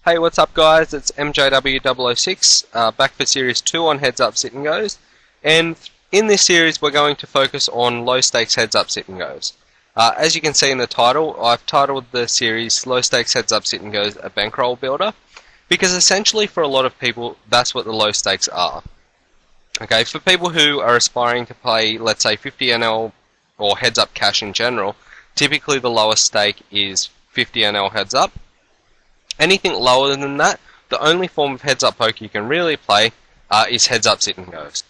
Hey, what's up guys? It's MJW006, back for Series 2 on Heads Up Sit and Goes. And in this series we're going to focus on low stakes Heads Up Sit and Goes. As you can see in the title, I've titled the series Low Stakes Heads Up Sit and Goes a Bankroll Builder, because essentially for a lot of people that's what the low stakes are. Okay, for people who are aspiring to play, let's say 50 NL or Heads Up Cash in general, typically the lowest stake is 50 NL Heads Up. Anything lower than that, the only form of heads-up poker you can really play is heads-up sit and goes.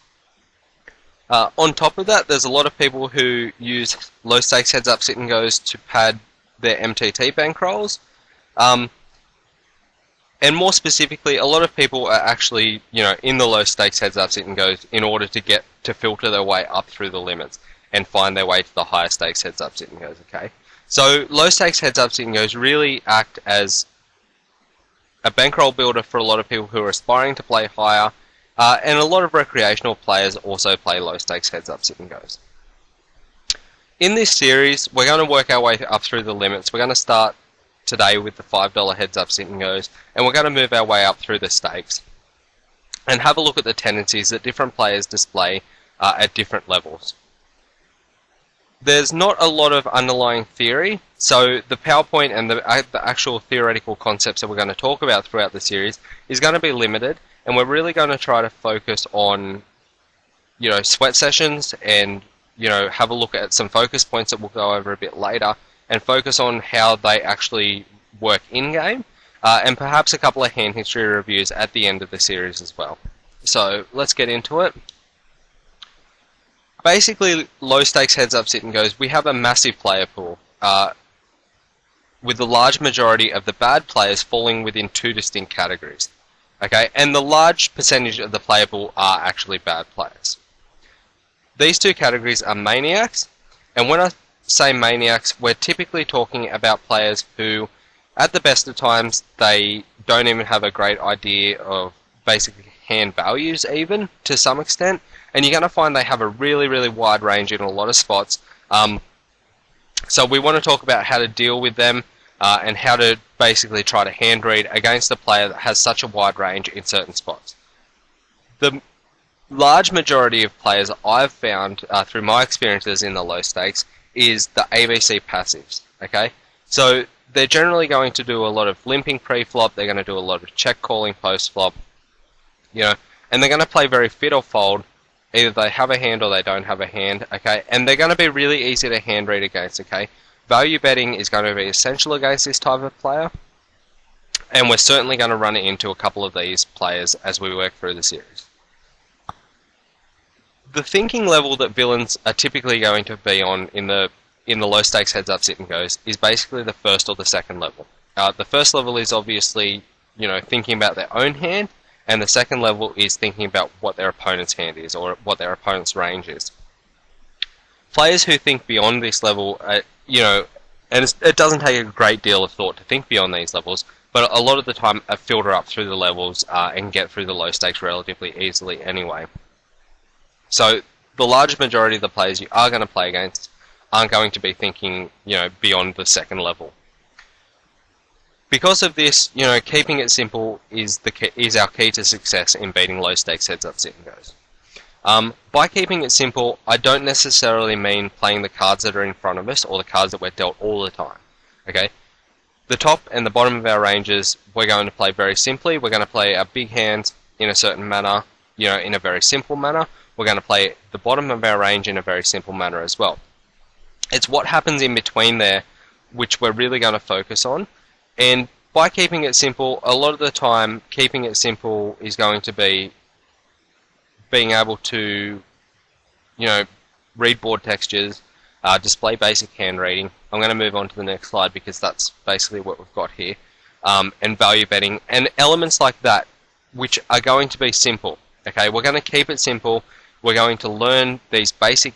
On top of that, there's a lot of people who use low-stakes heads-up sit and goes to pad their MTT bankrolls. And more specifically, a lot of people are actually, in the low-stakes heads-up sit and goes in order to get to filter their way up through the limits and find their way to the higher stakes heads-up sit and goes. Okay, so low-stakes heads-up sit and goes really act as a bankroll builder for a lot of people who are aspiring to play higher, and a lot of recreational players also play low stakes heads up sit and goes. In this series, we're going to work our way up through the limits. We're going to start today with the $5 heads up sit and goes, and we're going to move our way up through the stakes and have a look at the tendencies that different players display at different levels. There's not a lot of underlying theory, so the PowerPoint and the actual theoretical concepts that we're going to talk about throughout the series is going to be limited, and we're really going to try to focus on, sweat sessions and, have a look at some focus points that we'll go over a bit later, and focus on how they actually work in-game, and perhaps a couple of hand history reviews at the end of the series as well. So let's get into it. Basically, low stakes heads up sit and goes, we have a massive player pool, with the large majority of the bad players falling within two distinct categories. Okay, and the large percentage of the player pool are actually bad players. These two categories are maniacs, and when I say maniacs, we're typically talking about players who, at the best of times, they don't even have a great idea of basically hand values even, to some extent. And you're going to find they have a really, really wide range in a lot of spots. So we want to talk about how to deal with them and how to basically try to hand read against a player that has such a wide range in certain spots. The large majority of players I've found through my experiences in the low stakes is the ABC passives. Okay, so they're generally going to do a lot of limping pre-flop. They're going to do a lot of check calling post-flop. And they're going to play very fit or fold. Either they have a hand or they don't have a hand, okay? And they're going to be really easy to hand read against, okay? Value betting is going to be essential against this type of player, and we're certainly going to run into a couple of these players as we work through the series. The thinking level that villains are typically going to be on in the low stakes heads up sit and goes is basically the first or the second level. The first level is obviously, thinking about their own hand, and the second level is thinking about what their opponent's hand is, or what their opponent's range is. Players who think beyond this level, and it doesn't take a great deal of thought to think beyond these levels, but a lot of the time filter up through the levels and get through the low stakes relatively easily anyway. So the large majority of the players you are going to play against aren't going to be thinking, beyond the second level. Because of this, keeping it simple is our key to success in beating low stakes heads up sit and goes. By keeping it simple, I don't necessarily mean playing the cards that are in front of us or the cards that we're dealt all the time. Okay, the top and the bottom of our ranges we're going to play very simply. We're going to play our big hands in a certain manner, in a very simple manner. We're going to play the bottom of our range in a very simple manner as well. It's what happens in between there which we're really going to focus on. And by keeping it simple, a lot of the time, keeping it simple is going to be being able to, read board textures, display basic hand reading. I'm going to move on to the next slide because that's basically what we've got here. And value betting and elements like that, which are going to be simple. Okay, we're going to keep it simple. We're going to learn these basic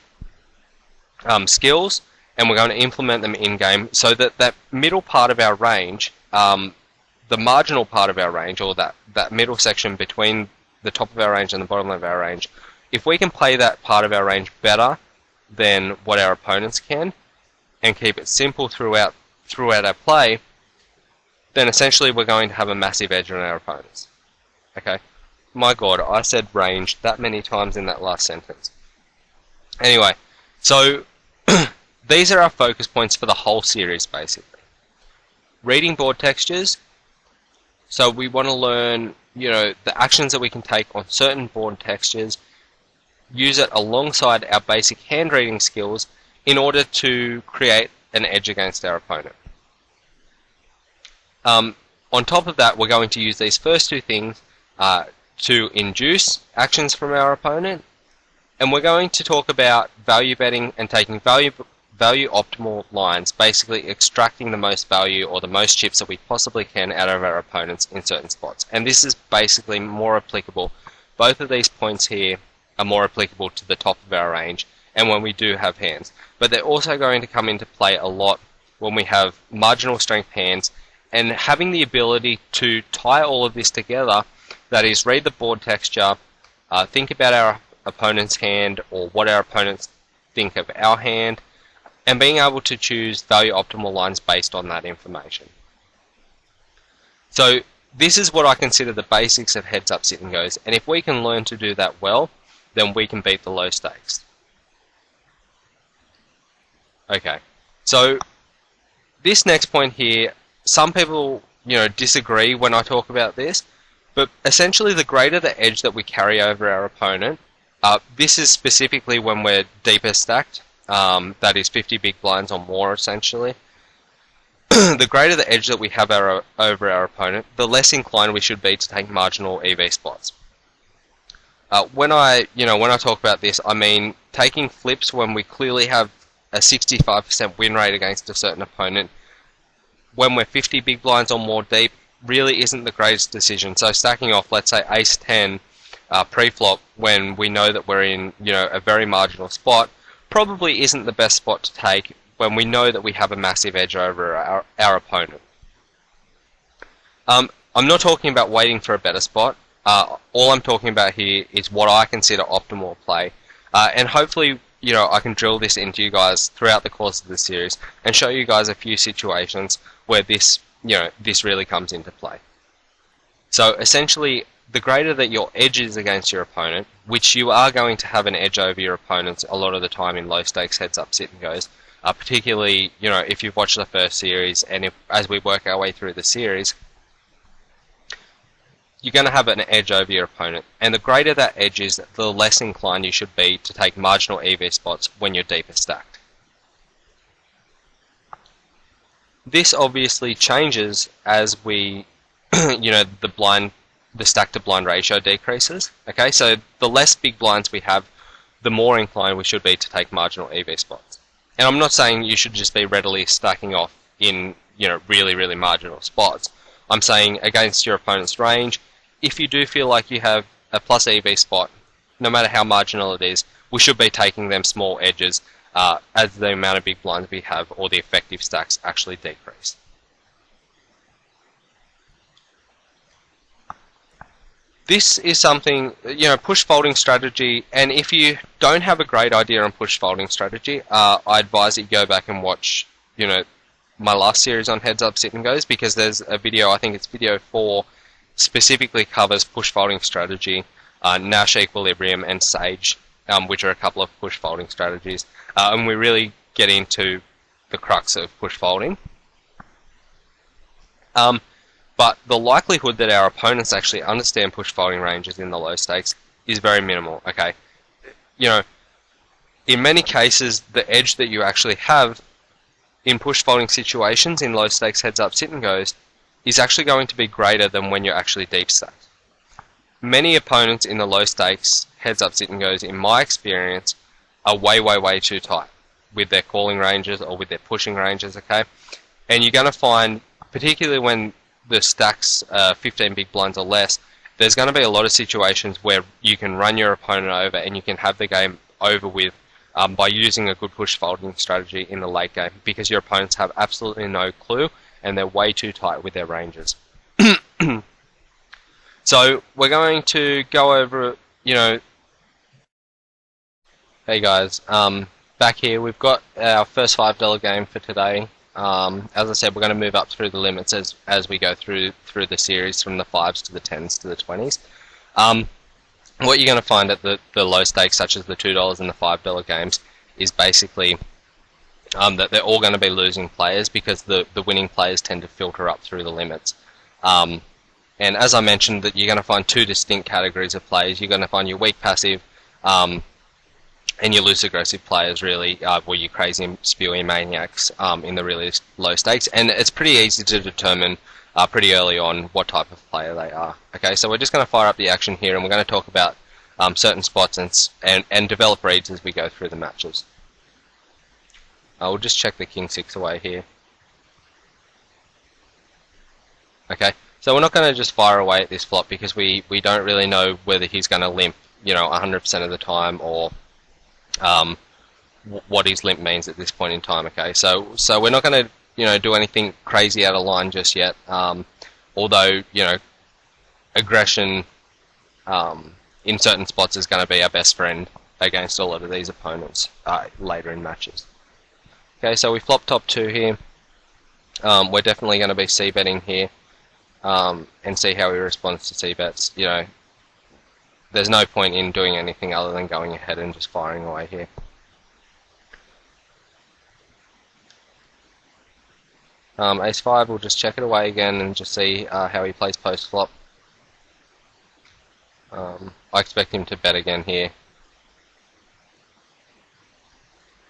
skills, and we're going to implement them in-game so that that middle part of our range, the marginal part of our range, or that middle section between the top of our range and the bottom of our range, if we can play that part of our range better than what our opponents can, and keep it simple throughout our play, then essentially we're going to have a massive edge on our opponents. Okay? My god, I said range that many times in that last sentence. Anyway, so these are our focus points for the whole series, basically. Reading board textures. So we want to learn, the actions that we can take on certain board textures, use it alongside our basic hand reading skills in order to create an edge against our opponent. On top of that, we're going to use these first two things to induce actions from our opponent, and we're going to talk about value betting and taking value optimal lines, basically extracting the most value or the most chips that we possibly can out of our opponents in certain spots. And this is basically more applicable. Both of these points here are more applicable to the top of our range and when we do have hands. But they're also going to come into play a lot when we have marginal strength hands, and having the ability to tie all of this together, that is, read the board texture, think about our opponent's hand or what our opponents think of our hand, and being able to choose value optimal lines based on that information. So this is what I consider the basics of heads up sit and goes, and if we can learn to do that well, then we can beat the low stakes. Okay, so this next point here, some people disagree when I talk about this, but essentially the greater the edge that we carry over our opponent, this is specifically when we're deeper stacked, that is 50 big blinds or more essentially. The greater the edge that we have over our opponent, the less inclined we should be to take marginal EV spots. When I talk about this, I mean taking flips when we clearly have a 65% win rate against a certain opponent, when we're 50 big blinds or more deep, really isn't the greatest decision. So stacking off, let's say ace 10 pre-flop when we know that we're in a very marginal spot, probably isn't the best spot to take when we know that we have a massive edge over our opponent. I'm not talking about waiting for a better spot. All I'm talking about here is what I consider optimal play, and hopefully I can drill this into you guys throughout the course of the series and show you guys a few situations where this really comes into play. So essentially, the greater that your edge is against your opponent, which you are going to have an edge over your opponents a lot of the time in low stakes heads up sit and goes, particularly if you've watched the first series and as we work our way through the series, you're going to have an edge over your opponent, and the greater that edge is, the less inclined you should be to take marginal EV spots when you're deeper stacked. This obviously changes as we, the stack to blind ratio decreases. Okay, so the less big blinds we have, the more inclined we should be to take marginal EV spots. And I'm not saying you should just be readily stacking off in, really, really marginal spots. I'm saying against your opponent's range, if you do feel like you have a plus EV spot, no matter how marginal it is, we should be taking them small edges as the amount of big blinds we have or the effective stacks actually decrease. This is something, push folding strategy, and if you don't have a great idea on push folding strategy, I advise that you go back and watch, my last series on heads up sit and goes, because there's a video, I think it's video 4, specifically covers push folding strategy, Nash equilibrium and Sage, which are a couple of push folding strategies, and we really get into the crux of push folding. But the likelihood that our opponents actually understand push folding ranges in the low stakes is very minimal. Okay, in many cases, the edge that you actually have in push folding situations in low stakes heads up sit and goes is actually going to be greater than when you're actually deep stacked. Many opponents in the low stakes heads up sit and goes, in my experience, are way, way, way too tight with their calling ranges or with their pushing ranges. Okay, and you're going to find, particularly when the stacks 15 big blinds or less, there's going to be a lot of situations where you can run your opponent over and you can have the game over with by using a good push folding strategy in the late game, because your opponents have absolutely no clue and they're way too tight with their ranges. So we're going to go over, hey guys, back here we've got our first $5 game for today. As I said, we're going to move up through the limits as we go through the series, from the 5s to the 10s to the 20s. What you're going to find at the low stakes, such as the $2 and the $5 games, is basically that they're all going to be losing players, because the winning players tend to filter up through the limits. And as I mentioned, that you're going to find two distinct categories of players. You're going to find your weak passive and your loose aggressive players, really, where your crazy spewy maniacs in the really low stakes. And it's pretty easy to determine pretty early on what type of player they are. Okay, so we're just going to fire up the action here, and we're going to talk about certain spots and develop reads as we go through the matches. We'll just check the King 6 away here. Okay, so we're not going to just fire away at this flop, because we don't really know whether he's going to limp, 100% of the time, or what his limp means at this point in time. Okay, so we're not going to do anything crazy out of line just yet. Although aggression in certain spots is going to be our best friend against a lot of these opponents later in matches. Okay, so we flop top 2 here. We're definitely going to be c-betting here and see how he responds to c-bets. There's no point in doing anything other than going ahead and just firing away here. Ace-5, we'll just check it away again and just see how he plays post-flop. I expect him to bet again here.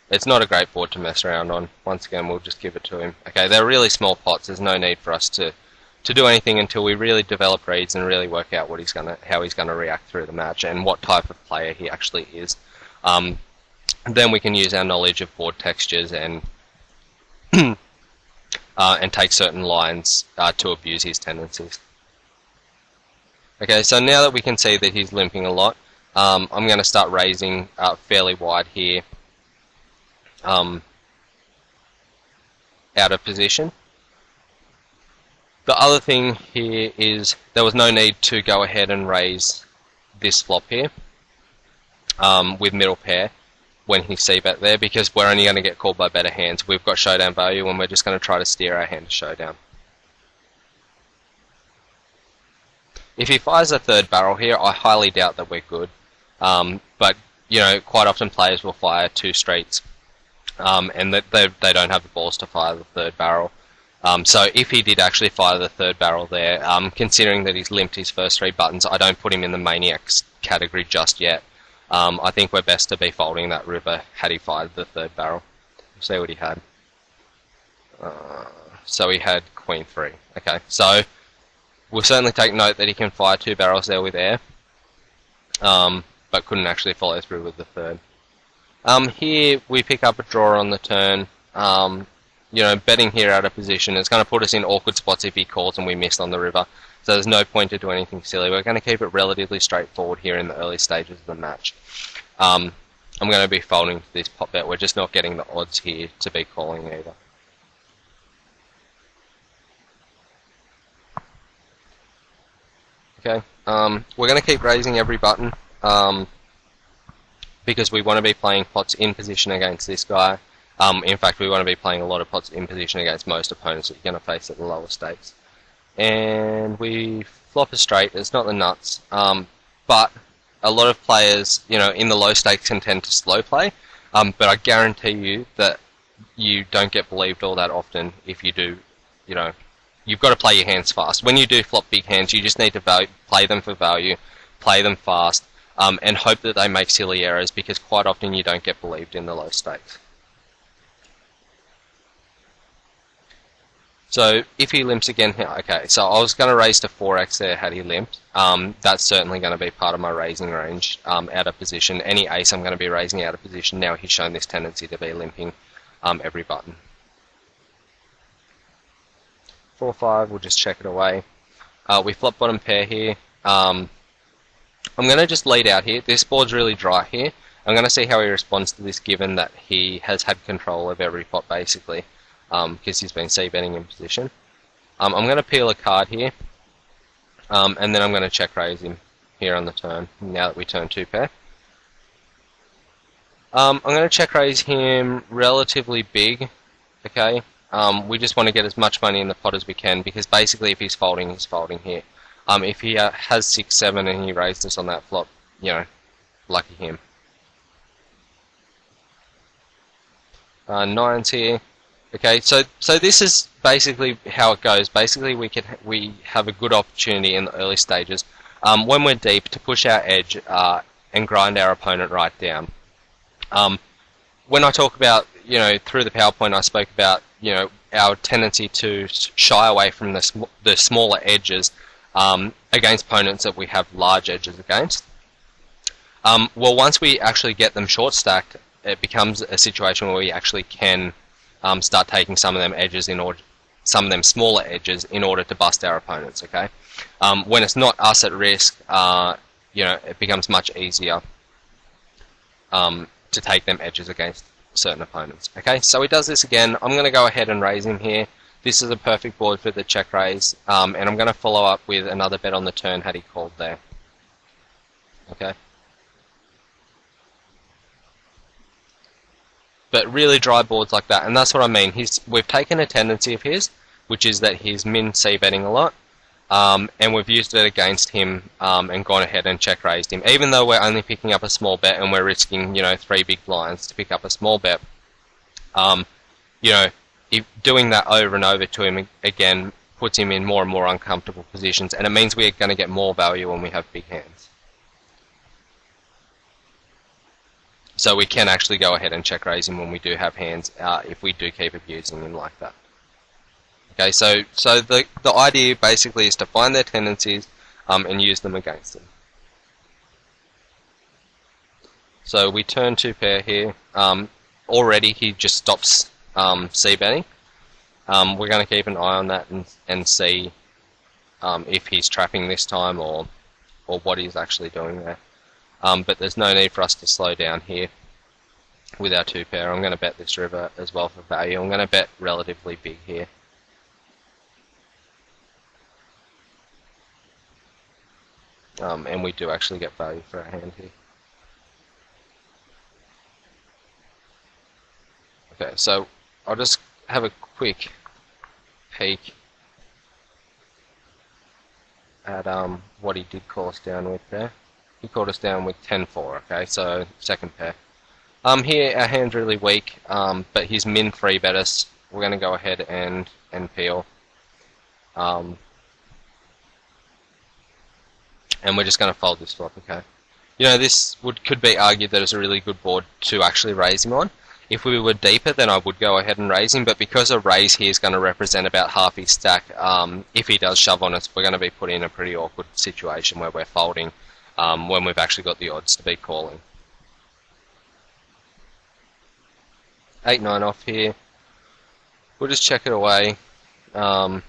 It's not a great board to mess around on. Once again, we'll just give it to him. Okay, they're really small pots. There's no need for us to do anything until we really develop reads and really work out how he's gonna react through the match and what type of player he actually is. Then we can use our knowledge of board textures and take certain lines to abuse his tendencies. Okay, so now that we can see that he's limping a lot, I'm going to start raising fairly wide here, out of position. The other thing here is there was no need to go ahead and raise this flop here with middle pair when he c-bet there, because we're only going to get called by better hands. We've got showdown value, and we're just going to try to steer our hand to showdown. If he fires a third barrel here, I highly doubt that we're good. But quite often players will fire 2 straights, and they don't have the balls to fire the third barrel. So if he did actually fire the third barrel there, considering that he's limped his first 3 buttons, I don't put him in the maniacs category just yet. I think we're best to be folding that river had he fired the third barrel. Let's see what he had. So he had Queen 3. Okay, so we'll certainly take note that he can fire 2 barrels there with air, but couldn't actually follow through with the third. Here we pick up a draw on the turn. Betting here out of position, it's going to put us in awkward spots if he calls and we missed on the river. So there's no point to do anything silly. We're going to keep it relatively straightforward here in the early stages of the match. I'm going to be folding to this pop bet. We're just not getting the odds here to be calling either. Okay, we're going to keep raising every button because we want to be playing pots in position against this guy. In fact, we want to be playing a lot of pots in position against most opponents that you're going to face at the lower stakes. And we flop a straight. It's not the nuts, but a lot of players, in the low stakes can tend to slow play. But I guarantee you that you don't get believed all that often if you do. You've got to play your hands fast. When you do flop big hands, you just need to play them for value, play them fast, and hope that they make silly errors, because quite often you don't get believed in the low stakes. So if he limps again here, okay, so I was going to raise to 4x there had he limped. That's certainly going to be part of my raising range out of position. Any ace I'm going to be raising out of position. Now he's shown this tendency to be limping every button. 4-5, we'll just check it away. We flop bottom pair here. I'm going to just lead out here. This board's really dry here. I'm going to see how he responds to this, given that he has had control of every pot basically. Because he's been c-betting in position. I'm going to peel a card here, and then I'm going to check raise him here on the turn, now that we turn 2 pair. I'm going to check raise him relatively big, okay, we just want to get as much money in the pot as we can, because basically if he's folding, he's folding here. If he has 6-7 and he raised us on that flop, you know, lucky him. 9's here. Okay, so this is basically how it goes. Basically, we have a good opportunity in the early stages, when we're deep, to push our edge and grind our opponent right down. When I talk about, you know, through the PowerPoint, I spoke about, you know, our tendency to shy away from the smaller edges against opponents that we have large edges against. Well, once we actually get them short stacked, it becomes a situation where we actually can start taking some of them edges some of them smaller edges in order to bust our opponents. Okay, when it's not us at risk, you know, it becomes much easier to take them edges against certain opponents. Okay, so he does this again. I'm going to go ahead and raise him here. This is a perfect board for the check raise, and I'm going to follow up with another bet on the turn had he called there. Okay. But really dry boards like that, and that's what I mean. We've taken a tendency of his, which is that he's min c-betting a lot, and we've used it against him and gone ahead and check raised him. Even though we're only picking up a small bet and we're risking, you know, 3 big blinds to pick up a small bet, you know, doing that over and over to him again puts him in more and more uncomfortable positions, and it means we're going to get more value when we have big hands. So we can actually go ahead and check raise him when we do have hands, if we do keep abusing him like that. Okay, so the idea basically is to find their tendencies and use them against them. So we turn 2 pair here. Already he just stops c-betting. We're going to keep an eye on that and see if he's trapping this time or what he's actually doing there. But there's no need for us to slow down here with our 2 pair. I'm going to bet this river as well for value. I'm going to bet relatively big here. And we do actually get value for our hand here. Okay, so I'll just have a quick peek at what he did call us down with there. He called us down with 10-4, okay, so second pair. Here our hand's really weak, but he's min 3 bet us. We're going to go ahead and peel. And we're just going to fold this flop, okay. You know, this could be argued that it's a really good board to actually raise him on. If we were deeper, then I would go ahead and raise him, but because a raise here is going to represent about half his stack, if he does shove on us, we're going to be put in a pretty awkward situation where we're folding when we've actually got the odds to be calling. 8-9 off here. We'll just check it away. I'm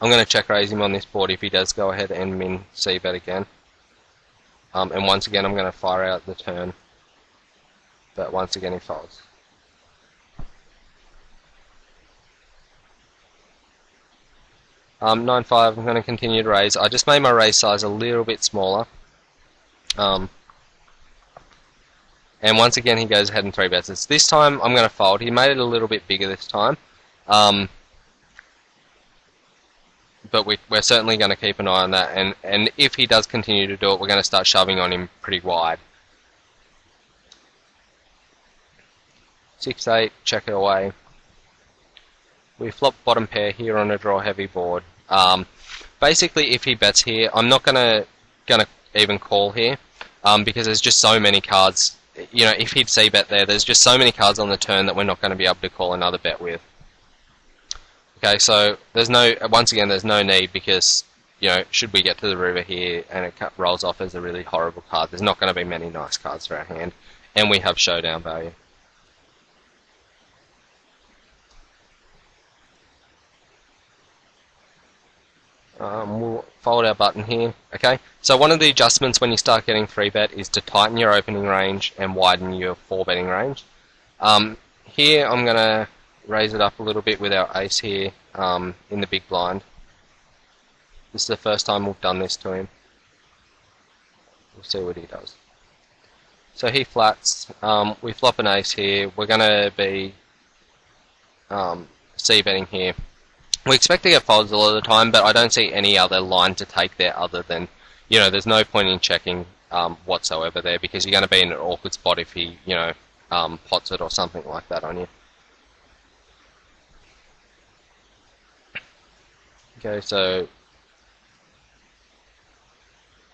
going to check raise him on this board if he does go ahead and min c-bet again. And once again I'm going to fire out the turn. But once again he folds. Um, 9-5, I'm going to continue to raise. I just made my raise size a little bit smaller. And once again he goes ahead and 3 bets us. This time I'm going to fold. He made it a little bit bigger this time. But we're certainly going to keep an eye on that, and if he does continue to do it, we're going to start shoving on him pretty wide. 6-8, check it away. We flop bottom pair here on a draw heavy board. Basically, if he bets here, I'm not gonna even call here, because there's just so many cards. You know, if he'd c-bet there's just so many cards on the turn that we're not going to be able to call another bet with. Okay, so once again there's no need, because, you know, should we get to the river here and it rolls off as a really horrible card, there's not going to be many nice cards for our hand, and we have showdown value. We'll fold our button here. Okay, so one of the adjustments when you start getting 3-bet is to tighten your opening range and widen your 4-betting range. Here I'm going to raise it up a little bit with our ace here in the big blind. This is the first time we've done this to him. We'll see what he does. So he flats. We flop an ace here. We're going to be c-betting here. We expect to get folds a lot of the time, but I don't see any other line to take there other than, you know, there's no point in checking whatsoever there, because you're going to be in an awkward spot if he, you know, pots it or something like that on you. Okay, so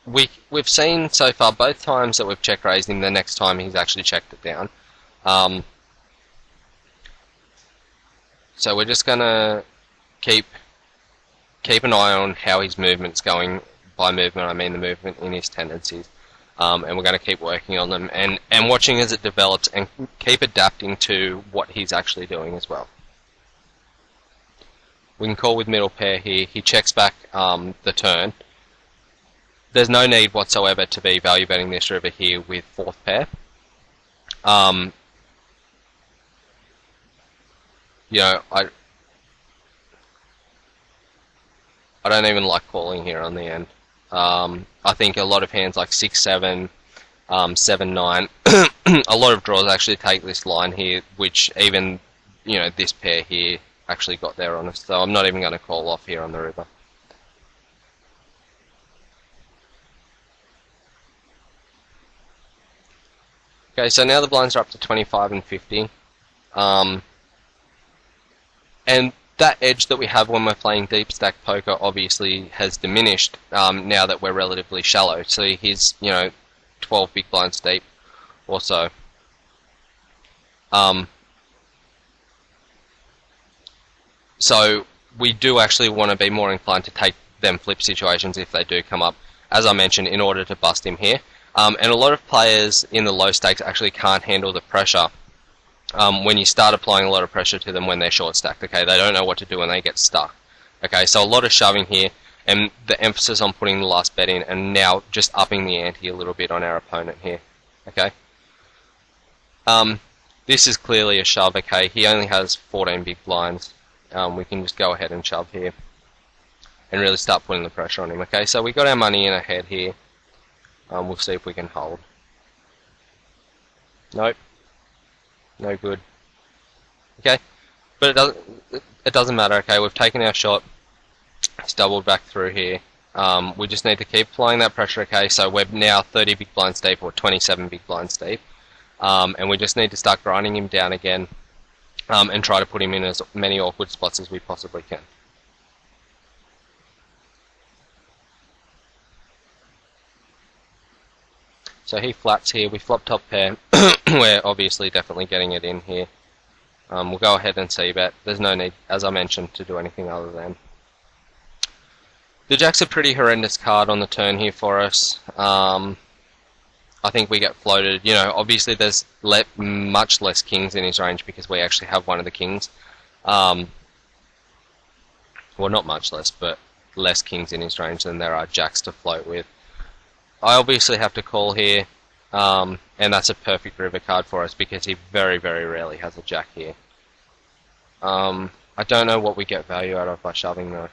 we've seen so far both times that we've check raised him, the next time he's actually checked it down. So we're just going to keep an eye on how his movement's going. By movement, I mean the movement in his tendencies. And we're going to keep working on them and watching as it develops, and keep adapting to what he's actually doing as well. We can call with middle pair here. He checks back the turn. There's no need whatsoever to be value betting this river here with fourth pair. You know, I don't even like calling here on the end. I think a lot of hands like 6-7, 7-9, a lot of draws actually take this line here, which even, you know, this pair here actually got there on us. So I'm not even going to call off here on the river. Okay, so now the blinds are up to 25 and 50. And that edge that we have when we're playing deep stack poker obviously has diminished now that we're relatively shallow. So he's, you know, 12 big blinds deep or so. So we do actually want to be more inclined to take them flip situations if they do come up, as I mentioned, in order to bust him here. And a lot of players in the low stakes actually can't handle the pressure when you start applying a lot of pressure to them when they're short stacked. Okay, they don't know what to do when they get stuck. Okay, so a lot of shoving here, and the emphasis on putting the last bet in, and now just upping the ante a little bit on our opponent here. Okay, this is clearly a shove. Okay, he only has 14 big blinds. We can just go ahead and shove here and really start putting the pressure on him. Okay, so we got our money in ahead here. We'll see if we can hold. Nope. No good. Okay, but it doesn't matter. Okay, we've taken our shot. It's doubled back through here. We just need to keep applying that pressure. Okay, so we're now 30 big blinds deep, or 27 big blinds deep, and we just need to start grinding him down again, and try to put him in as many awkward spots as we possibly can. So he flats here. We flop top pair. We're obviously definitely getting it in here. We'll go ahead and c-bet. There's no need, as I mentioned, to do anything other than. The jack's a pretty horrendous card on the turn here for us. I think we get floated. You know, obviously there's much less kings in his range because we actually have one of the kings. Well, not much less, but less kings in his range than there are jacks to float with. I obviously have to call here, and that's a perfect river card for us because he very, very rarely has a jack here. I don't know what we get value out of by shoving though.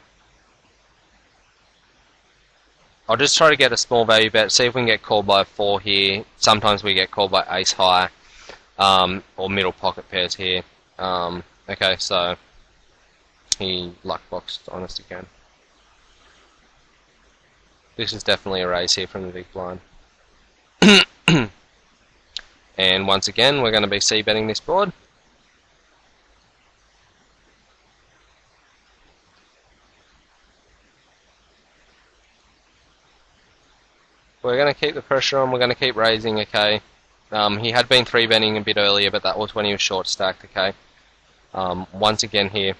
I'll just try to get a small value bet, see if we can get called by a 4 here. Sometimes we get called by ace high, or middle pocket pairs here. Okay, so he luck boxed on us again. This is definitely a raise here from the big blind. And once again, we're going to be c-betting this board. We're going to keep the pressure on, we're going to keep raising, okay. He had been 3-betting a bit earlier, but that was when he was short stacked, okay. Once again here.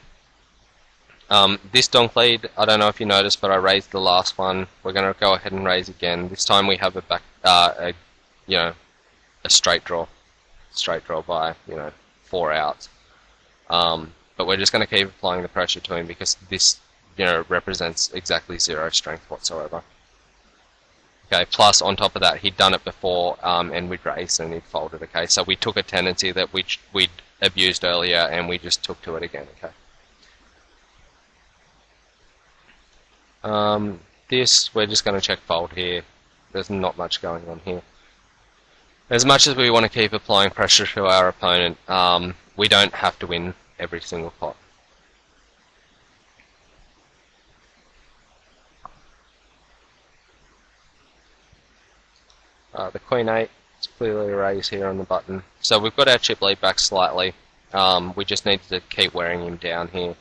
This donk lead, I don't know if you noticed, but I raised the last one. We're going to go ahead and raise again. This time we have a back, you know, a straight draw by, you know, 4 outs. But we're just going to keep applying the pressure to him because this, you know, represents exactly 0 strength whatsoever. Okay, plus on top of that, he'd done it before, and we'd raised and he'd folded. Okay, so we took a tendency that we'd abused earlier, and we just took to it again. Okay. This, we're just going to check fold here. There's not much going on here. As much as we want to keep applying pressure to our opponent, we don't have to win every single pot. The Queen 8 is clearly a raise here on the button. So we've got our chip lead back slightly. We just need to keep wearing him down here.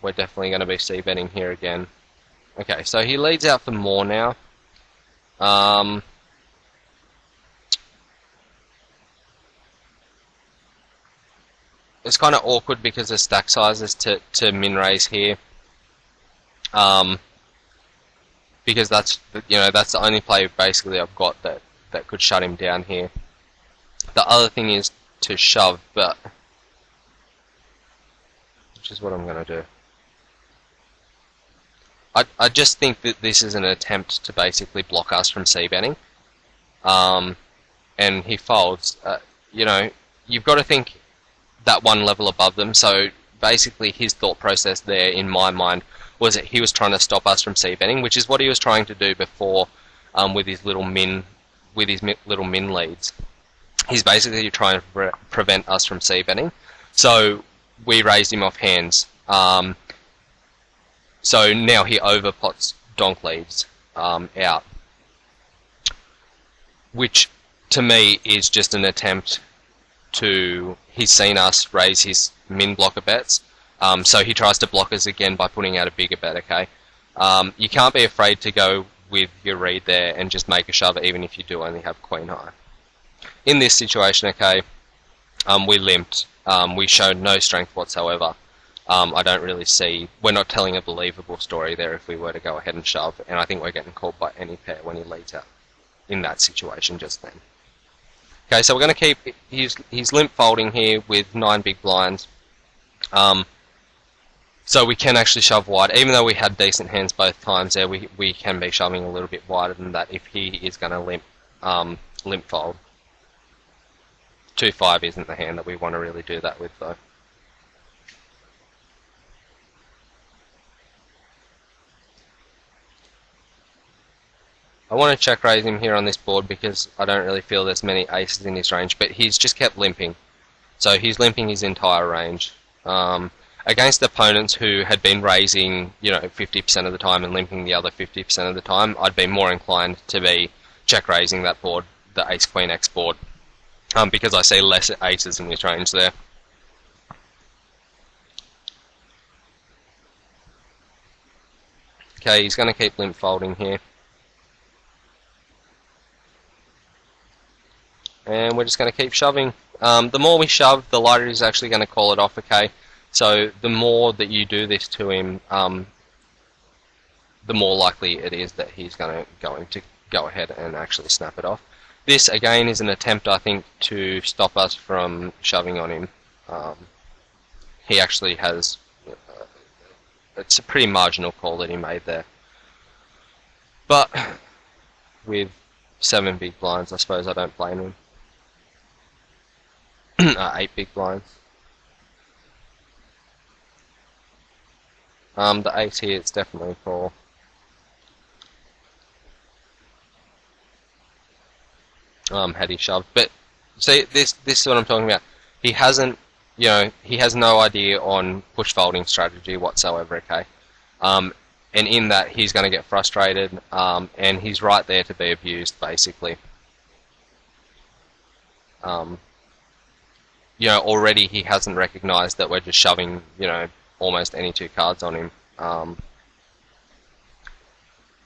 We're definitely going to be c-betting here again. Okay, so he leads out for more now. It's kind of awkward because of stack sizes to min raise here. Because that's the only play basically I've got that could shut him down here. The other thing is to shove, but which is what I'm going to do. I just think that this is an attempt to basically block us from c-betting. And he folds. You've got to think that one level above them. So basically his thought process there, in my mind, was that he was trying to stop us from c-betting, which is what he was trying to do before with his little min leads. He's basically trying to prevent us from c-betting. So we raised him off hands. So now he overpots donk leads out, which to me is just an attempt to. He's seen us raise his min blocker bets, so he tries to block us again by putting out a bigger bet. Okay, you can't be afraid to go with your read there and just make a shove, even if you do only have queen high. In this situation, okay, we limped. We showed no strength whatsoever. I don't really see. We're not telling a believable story there if we were to go ahead and shove, and I think we're getting called by any pair when he leads out in that situation just then. Okay, so we're going to keep he's limp folding here with 9 big blinds. So we can actually shove wide, even though we had decent hands both times there. We can be shoving a little bit wider than that if he is going to limp fold. 2-5 isn't the hand that we want to really do that with though. I want to check raise him here on this board because I don't really feel there's many aces in his range, but he's just kept limping. So he's limping his entire range. Against opponents who had been raising, 50% of the time and limping the other 50% of the time, I'd be more inclined to be check raising that board, the Ace Queen X board, because I see less aces in his range there. Okay, he's going to keep limp folding here. And we're just going to keep shoving. The more we shove, the lighter he's actually going to call it off, okay? So the more that you do this to him, the more likely it is that he's going to go ahead and actually snap it off. This, again, is an attempt, I think, to stop us from shoving on him. He actually has... it's a pretty marginal call that he made there. But with 7 big blinds, I suppose I don't blame him. 8 big blinds. The 8 here, it's definitely a call. Had he shoved, but see, this is what I'm talking about. He hasn't, he has no idea on push folding strategy whatsoever. Okay, and in that he's going to get frustrated, and he's right there to be abused, basically. Already he hasn't recognised that we're just shoving, almost any 2 cards on him.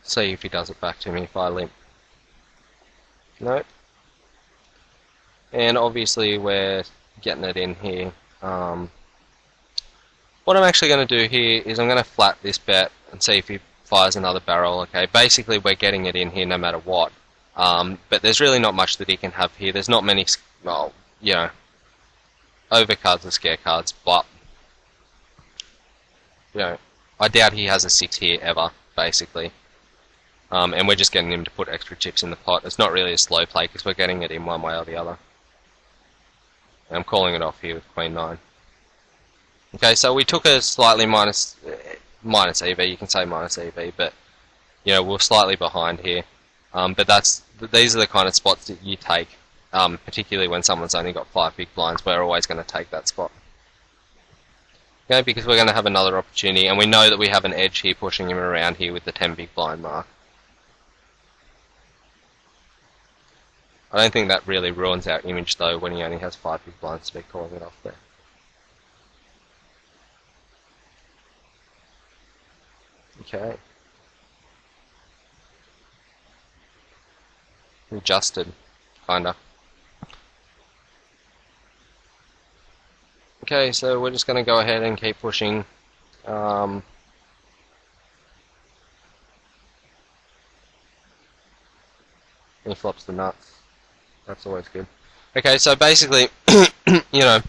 See if he does it back to me if I limp. Nope. And obviously we're getting it in here. What I'm actually going to do here is I'm going to flat this bet and see if he fires another barrel. Okay, basically we're getting it in here no matter what. But there's really not much that he can have here. There's not many, overcards or scare cards, but I doubt he has a 6 here ever, basically. And we're just getting him to put extra chips in the pot. It's not really a slow play because we're getting it in one way or the other. And I'm calling it off here with Queen 9. Okay, so we took a slightly minus EV, you can say minus EV, but we're slightly behind here. But these are the kind of spots that you take particularly when someone's only got 5 big blinds. We're always going to take that spot. Okay, because we're going to have another opportunity, and we know that we have an edge here pushing him around here with the 10 big blind mark. I don't think that really ruins our image though when he only has 5 big blinds to be calling it off there. Okay. Adjusted, kinda. Okay, so we're just going to go ahead and keep pushing. He flops the nuts. That's always good. Okay, so basically, you know,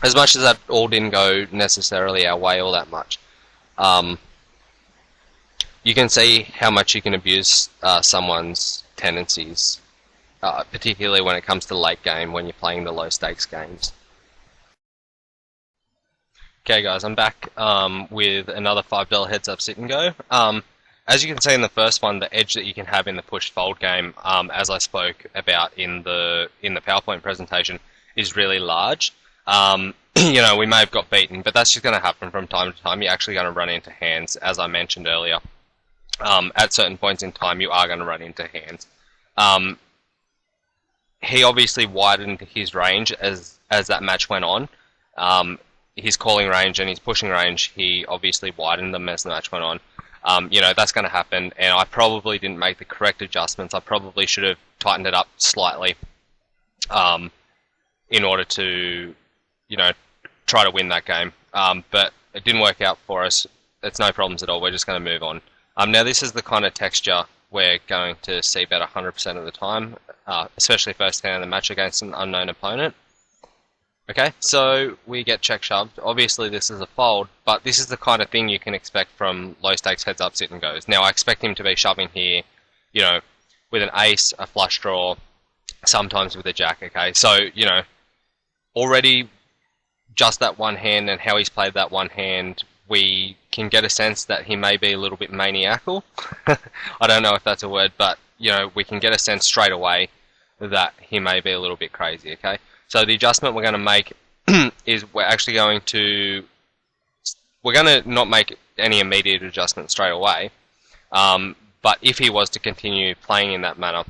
as much as that all didn't go necessarily our way all that much, you can see how much you can abuse someone's tendencies, particularly when it comes to late game when you're playing the low stakes games. Okay guys, I'm back with another $5 heads up sit and go. As you can see in the first one, the edge that you can have in the push fold game, as I spoke about in the PowerPoint presentation, is really large. You know, we may have got beaten, but that's just going to happen from time to time. You're actually going to run into hands, as I mentioned earlier. At certain points in time, you are going to run into hands. He obviously widened his range as that match went on. His calling range and his pushing range, he obviously widened them as the match went on. You know, that's going to happen, and I probably didn't make the correct adjustments. I probably should have tightened it up slightly in order to, you know, try to win that game. But it didn't work out for us. It's no problems at all. We're just going to move on. Now, this is the kind of texture we're going to see about 100% of the time, especially first hand in the match against an unknown opponent. Okay, so we get check shoved. Obviously this is a fold, but this is the kind of thing you can expect from low stakes heads up sit and goes. Now I expect him to be shoving here, you know, with an ace, a flush draw, sometimes with a jack, okay? So, you know, already just that one hand and how he's played that one hand, we can get a sense that he may be a little bit maniacal. I don't know if that's a word, but, you know, we can get a sense straight away that he may be a little bit crazy, okay? So the adjustment we're going to make is we're going to not make any immediate adjustment straight away, but if he was to continue playing in that manner,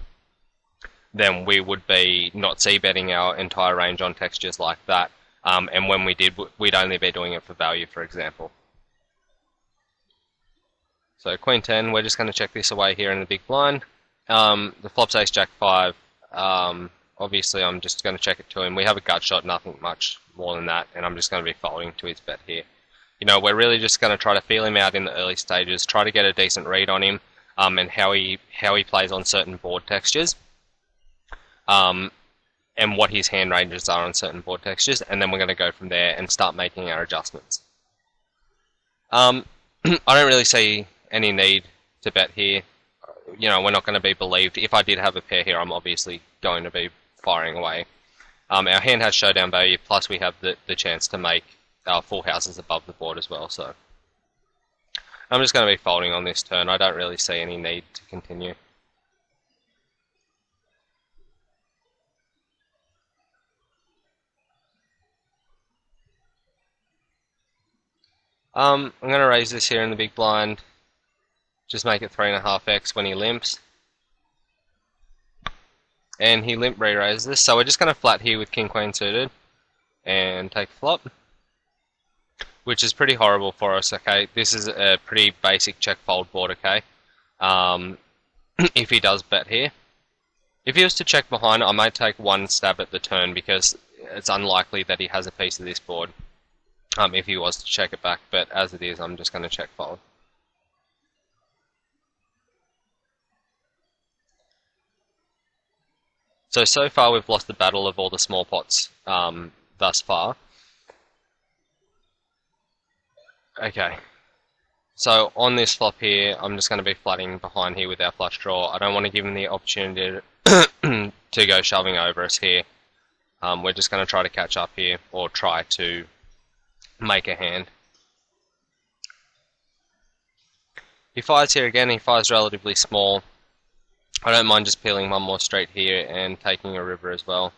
then we would be not c-betting our entire range on textures like that, and when we did, we'd only be doing it for value, for example. So Queen 10, we're just going to check this away here in the big blind. The flop's Ace Jack 5. Obviously, I'm just going to check it to him. We have a gut shot, nothing much more than that, and I'm just going to be folding to his bet here. You know, we're really just going to try to feel him out in the early stages, try to get a decent read on him, and how he plays on certain board textures, and what his hand ranges are on certain board textures, and then we're going to go from there and start making our adjustments. I don't really see any need to bet here. You know, we're not going to be believed. If I did have a pair here, I'm obviously going to be firing away. Our hand has showdown value, plus we have the chance to make our full houses above the board as well, so I'm just going to be folding on this turn. I don't really see any need to continue. I'm going to raise this here in the big blind, just make it 3.5x when he limps. And he limp re-raises this, so we're just going to flat here with King Queen suited and take flop, which is pretty horrible for us, okay? This is a pretty basic check fold board, okay? If he does bet here. If he was to check behind, I might take one stab at the turn because it's unlikely that he has a piece of this board if he was to check it back, but as it is, I'm just going to check fold. So far we've lost the battle of all the small pots thus far. Okay, so on this flop here, I'm just going to be flatting behind here with our flush draw. I don't want to give him the opportunity to go shoving over us here. We're just going to try to catch up here, or try to make a hand. He fires here again, he fires relatively small. I don't mind just peeling one more straight here and taking a river as well,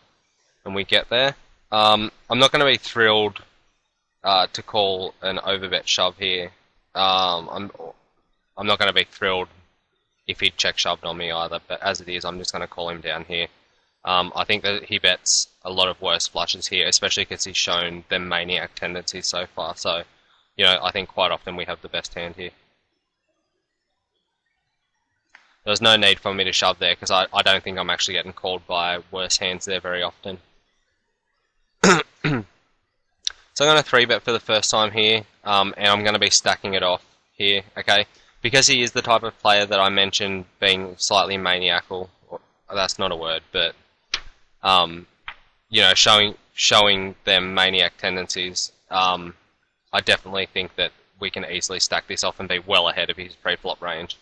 and we get there. I'm not going to be thrilled to call an overbet shove here. I'm not going to be thrilled if he'd check shoved on me either, but as it is, I'm just going to call him down here. I think that he bets a lot of worse flushes here, especially because he's shown them maniac tendencies so far. So, you know, I think quite often we have the best hand here. There's no need for me to shove there because I don't think I'm actually getting called by worse hands there very often. So I'm going to 3-bet for the first time here, and I'm going to be stacking it off here, okay? Because he is the type of player that I mentioned being slightly maniacal. That's not a word, but you know, showing them maniac tendencies. I definitely think that we can easily stack this off and be well ahead of his pre-flop range.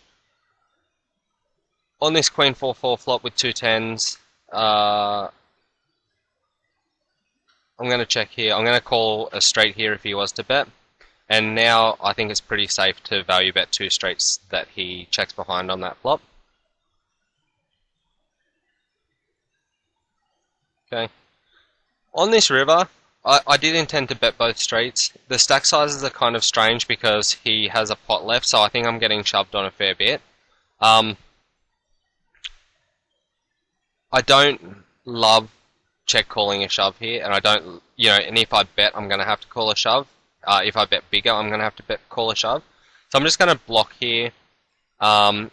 On this Queen 4-4 flop with 2 10s, I'm going to check here. I'm going to call a straight here if he was to bet. And now I think it's pretty safe to value bet 2 straights that he checks behind on that flop. Okay. On this river, I did intend to bet both straights. The stack sizes are kind of strange because he has a pot left, so I think I'm getting shoved on a fair bit. I don't love check calling a shove here, and I don't, you know, and if I bet, I'm going to have to call a shove. If I bet bigger, I'm going to have to call a shove. So I'm just going to block here. I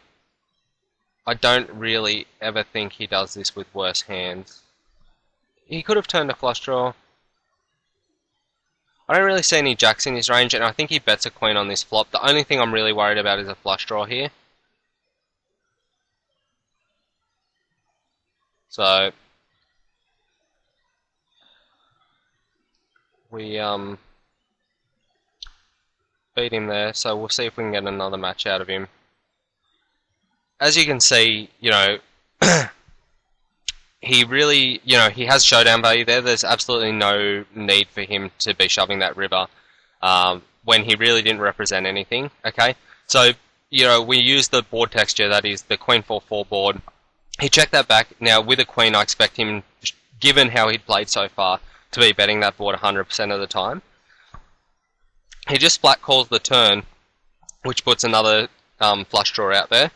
don't really ever think he does this with worse hands. He could have turned a flush draw. I don't really see any jacks in his range, and I think he bets a queen on this flop. The only thing I'm really worried about is a flush draw here. So we beat him there, so we'll see if we can get another match out of him. As you can see, you know, he really, you know, he has showdown value there. There's absolutely no need for him to be shoving that river when he really didn't represent anything, okay? So, you know, we use the board texture, that is the Queen 4-4 board. He checked that back. Now, with a queen, I expect him, given how he'd played so far, to be betting that board 100% of the time. He just flat calls the turn, which puts another flush draw out there,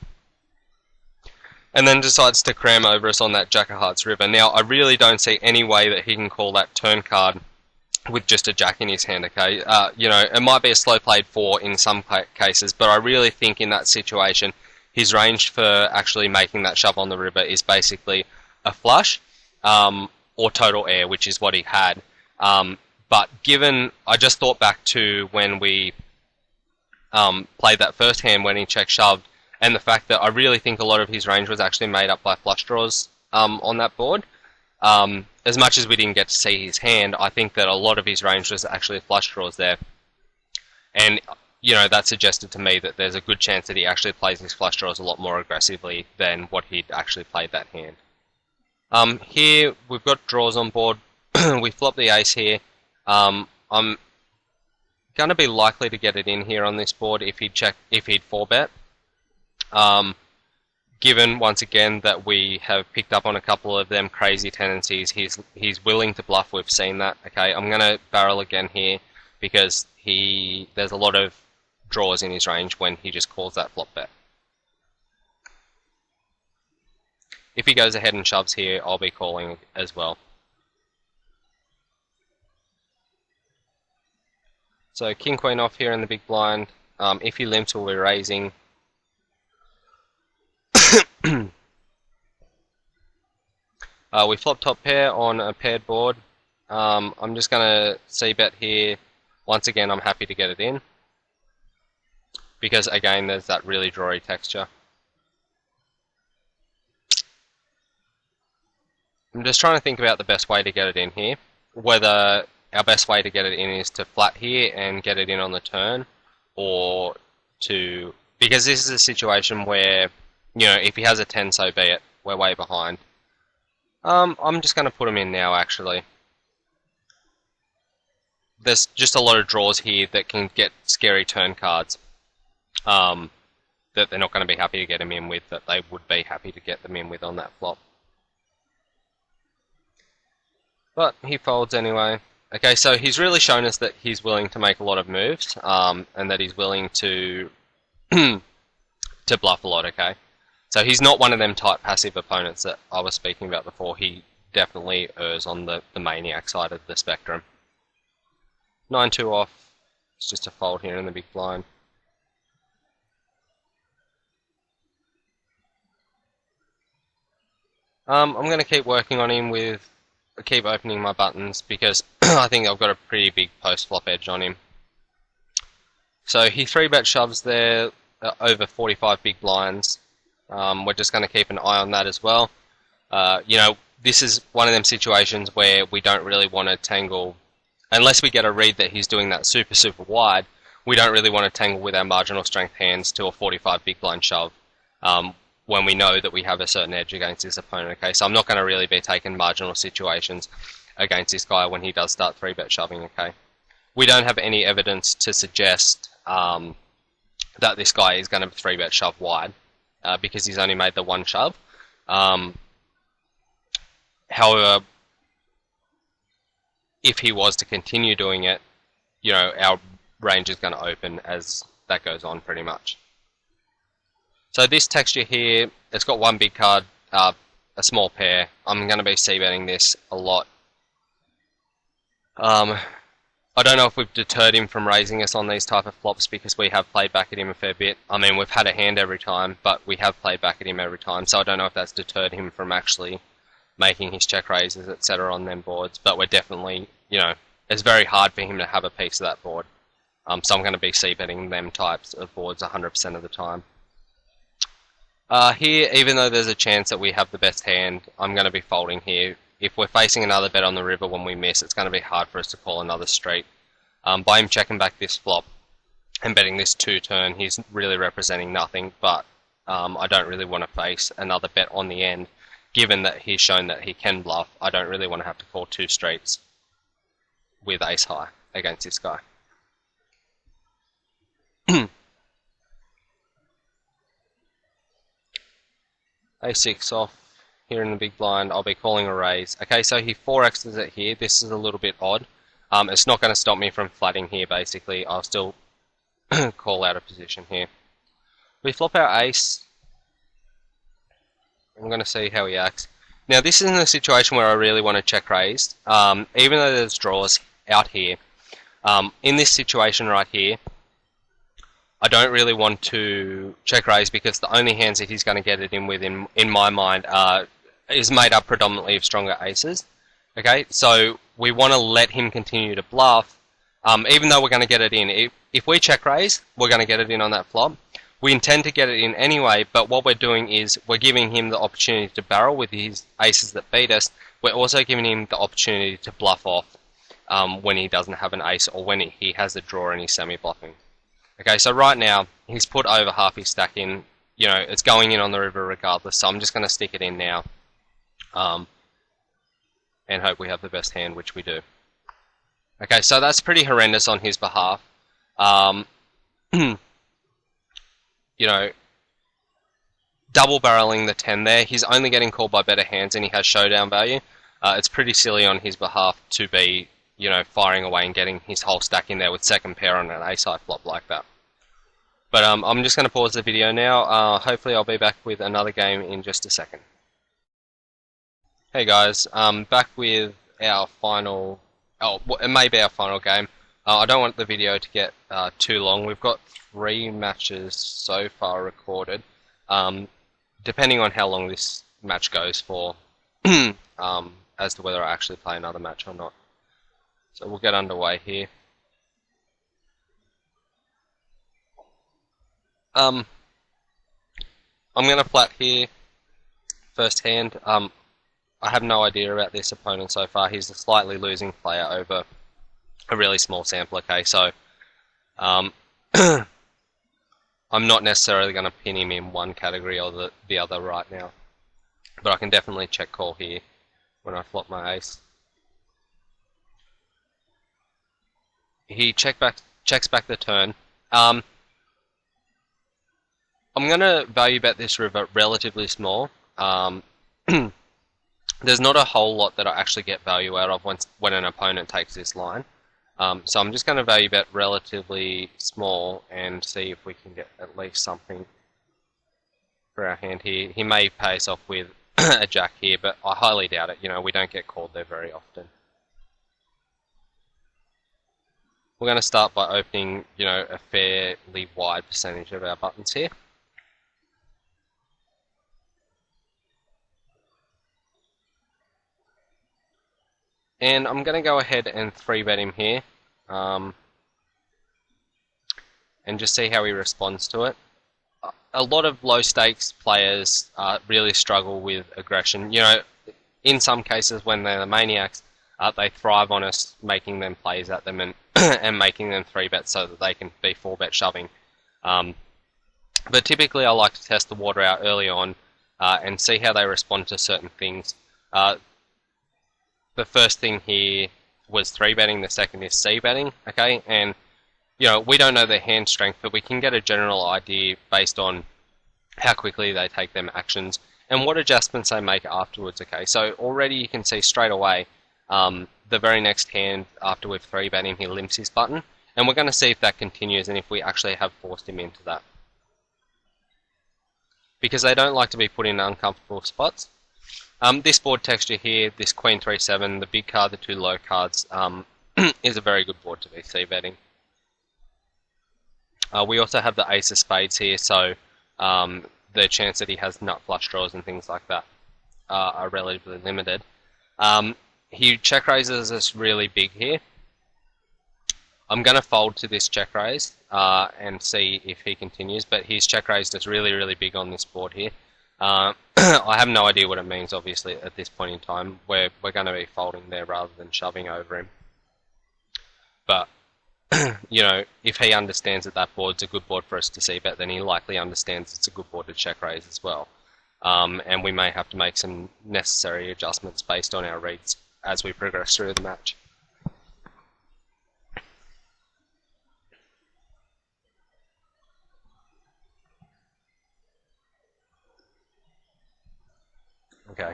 and then decides to cram over us on that Jack of Hearts river. Now, I really don't see any way that he can call that turn card with just a jack in his hand, okay? You know, it might be a slow played 4 in some cases, but I really think in that situation, his range for actually making that shove on the river is basically a flush or total air, which is what he had. But given, I just thought back to when we played that first hand when he check shoved, and the fact that I really think a lot of his range was actually made up by flush draws on that board. As much as we didn't get to see his hand, I think that a lot of his range was actually flush draws there. And, you know, that suggested to me that there's a good chance that he actually plays his flush draws a lot more aggressively than what he'd actually played that hand. Here, we've got draws on board. We flop the ace here. I'm going to be likely to get it in here on this board if he'd 4-bet. Given, once again, that we have picked up on a couple of them crazy tendencies, he's willing to bluff. We've seen that. Okay, I'm going to barrel again here because there's a lot of draws in his range when he just calls that flop bet. If he goes ahead and shoves here, I'll be calling as well. So king queen off here in the big blind. If he limps, we'll be raising. We flop top pair on a paired board. I'm just going to c-bet here. Once again, I'm happy to get it in, because again, there's that really drawy texture. I'm just trying to think about the best way to get it in here. Whether our best way to get it in is to flat here and get it in on the turn, or to... Because this is a situation where, you know, if he has a 10, so be it. We're way behind. I'm just going to put him in now, actually. There's just a lot of draws here that can get scary turn cards. There's that they're not going to be happy to get him in with, that they would be happy to get them in with on that flop. But he folds anyway. Okay, so he's really shown us that he's willing to make a lot of moves, and that he's willing to to bluff a lot, okay? So he's not one of them type passive opponents that I was speaking about before. He definitely errs on the maniac side of the spectrum. 9-2 off. It's just a fold here in the big blind. I'm going to keep working on him with... keep opening my buttons because I think I've got a pretty big post-flop edge on him. So he 3-bet shoves there over 45 big blinds. We're just going to keep an eye on that as well. You know, this is one of them situations where we don't really want to tangle, unless we get a read that he's doing that super wide, we don't really want to tangle with our marginal strength hands to a 45 big blind shove when we know that we have a certain edge against this opponent. Okay, so I'm not going to really be taking marginal situations against this guy when he does start 3-bet shoving. Okay, we don't have any evidence to suggest that this guy is going to 3-bet shove wide because he's only made the one shove. However, if he was to continue doing it, you know, our range is going to open as that goes on pretty much. So this texture here, it's got one big card, a small pair. I'm going to be c-betting this a lot. I don't know if we've deterred him from raising us on these type of flops because we have played back at him a fair bit. I mean, we've had a hand every time, but we have played back at him every time, so I don't know if that's deterred him from actually making his check raises, etc. on them boards, but we're definitely, you know, it's very hard for him to have a piece of that board. So I'm going to be c-betting them types of boards 100% of the time. Here, even though there's a chance that we have the best hand, I'm going to be folding here. If we're facing another bet on the river when we miss, it's going to be hard for us to call another street. By him checking back this flop and betting this 2-turn, he's really representing nothing, but I don't really want to face another bet on the end. Given that he's shown that he can bluff, I don't really want to have to call 2 straights with ace high against this guy. A6 off here in the big blind. I'll be calling a raise. Okay, so he 4x's it here. This is a little bit odd. It's not going to stop me from flatting here, basically. I'll still call out a position here. We flop our ace. I'm going to see how he acts. Now, this isn't a situation where I really want to check raise. Even though there's draws out here. In this situation right here, I don't really want to check raise because the only hands that he's going to get it in with, in my mind, is made up predominantly of stronger aces. Okay, so we want to let him continue to bluff, even though we're going to get it in. If we check raise, we're going to get it in on that flop. We intend to get it in anyway, but what we're doing is we're giving him the opportunity to barrel with his aces that beat us. We're also giving him the opportunity to bluff off when he doesn't have an ace or when he has a draw and he's semi-bluffing. Okay, so right now, he's put over half his stack in. You know, it's going in on the river regardless, so I'm just going to stick it in now. And hope we have the best hand, which we do. Okay, so that's pretty horrendous on his behalf. You know, double barreling the 10 there. He's only getting called by better hands and he has showdown value. It's pretty silly on his behalf to be, you know, firing away and getting his whole stack in there with second pair on an ace-high flop like that. But I'm just going to pause the video now. Hopefully I'll be back with another game in just a second. Hey guys, back with our final, it may be our final game. I don't want the video to get too long. We've got 3 matches so far recorded. Depending on how long this match goes for, as to whether I actually play another match or not. So we'll get underway here. I'm going to flat here, first hand. I have no idea about this opponent so far. He's a slightly losing player over a really small sample, okay, so I'm not necessarily going to pin him in one category or the other right now. But I can definitely check call here when I flop my ace. He checks back the turn. I'm going to value bet this river relatively small. There's not a whole lot that I actually get value out of when an opponent takes this line. So I'm just going to value bet relatively small and see if we can get at least something for our hand here. He may pay us off with a jack here, but I highly doubt it. You know, we don't get called there very often. We're going to start by opening, you know, a fairly wide percentage of our buttons here. And I'm going to go ahead and 3-bet him here. And just see how he responds to it. A lot of low stakes players really struggle with aggression. You know, in some cases when they're the maniacs, they thrive on us making them plays at them and and making them 3-bet so that they can be 4-bet shoving. But typically I like to test the water out early on and see how they respond to certain things. The first thing here was 3-betting, the second is C-betting, okay? And, you know, we don't know their hand strength, but we can get a general idea based on how quickly they take them actions and what adjustments they make afterwards, okay? So already you can see straight away, the very next hand after we've 3-bet him, he limps his button, and we're going to see if that continues and if we actually have forced him into that. Because they don't like to be put in uncomfortable spots. This board texture here, this Queen 3-7, the big card, the 2 low cards, is a very good board to be C-betting. We also have the Ace of Spades here, so the chance that he has nut flush draws and things like that are relatively limited. He check raises us really big here. I'm going to fold to this check raise and see if he continues, but he's check raised us really, really big on this board here. I have no idea what it means, obviously, at this point in time. We're going to be folding there rather than shoving over him. But, you know, if he understands that that board's a good board for us to C-bet, then he likely understands it's a good board to check raise as well. And we may have to make some necessary adjustments based on our reads as we progress through the match. Okay.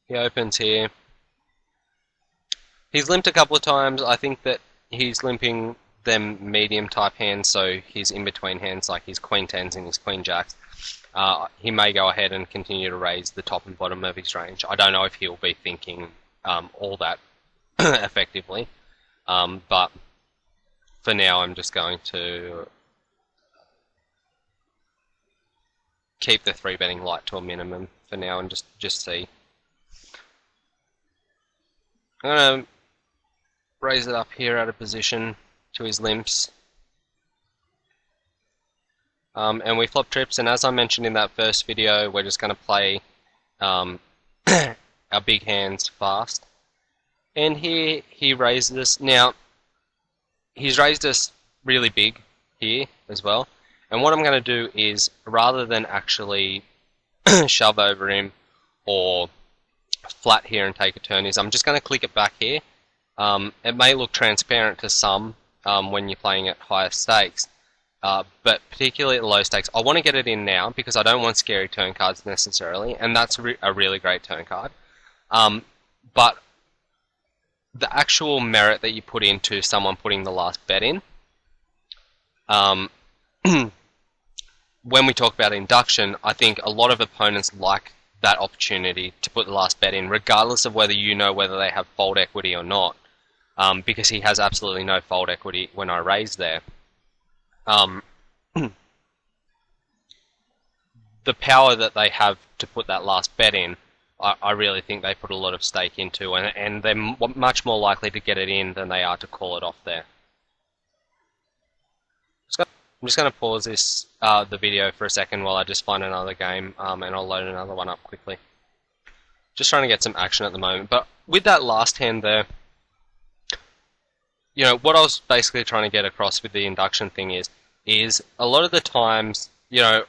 He opens here. He's limped a couple of times. I think that he's limping them medium type hands, so his in-between hands like his Queen 10s and his Queen Jacks. He may go ahead and continue to raise the top and bottom of his range. I don't know if he'll be thinking all that effectively, but for now I'm just going to keep the 3-betting light to a minimum for now and just see. I'm going to raise it up here out of position to his limps. And we flop trips, and as I mentioned in that first video, we're just going to play our big hands fast. And here he raises us. Now, he's raised us really big here as well. And what I'm going to do is, rather than actually shove over him or flat here and take a turn, is I'm just going to click it back here. It may look transparent to some when you're playing at higher stakes, but particularly at low stakes, I want to get it in now because I don't want scary turn cards necessarily, and that's a really great turn card. But the actual merit that you put into someone putting the last bet in, when we talk about induction, I think a lot of opponents like that opportunity to put the last bet in, regardless of whether you know whether they have fold equity or not, because he has absolutely no fold equity when I raise there. The power that they have to put that last bet in, I really think they put a lot of stake into, and they're much more likely to get it in than they are to call it off there. I'm just going to pause this the video for a second while I just find another game, and I'll load another one up quickly. Just trying to get some action at the moment. But with that last hand there, you know, what I was basically trying to get across with the induction thing is a lot of the times, you know,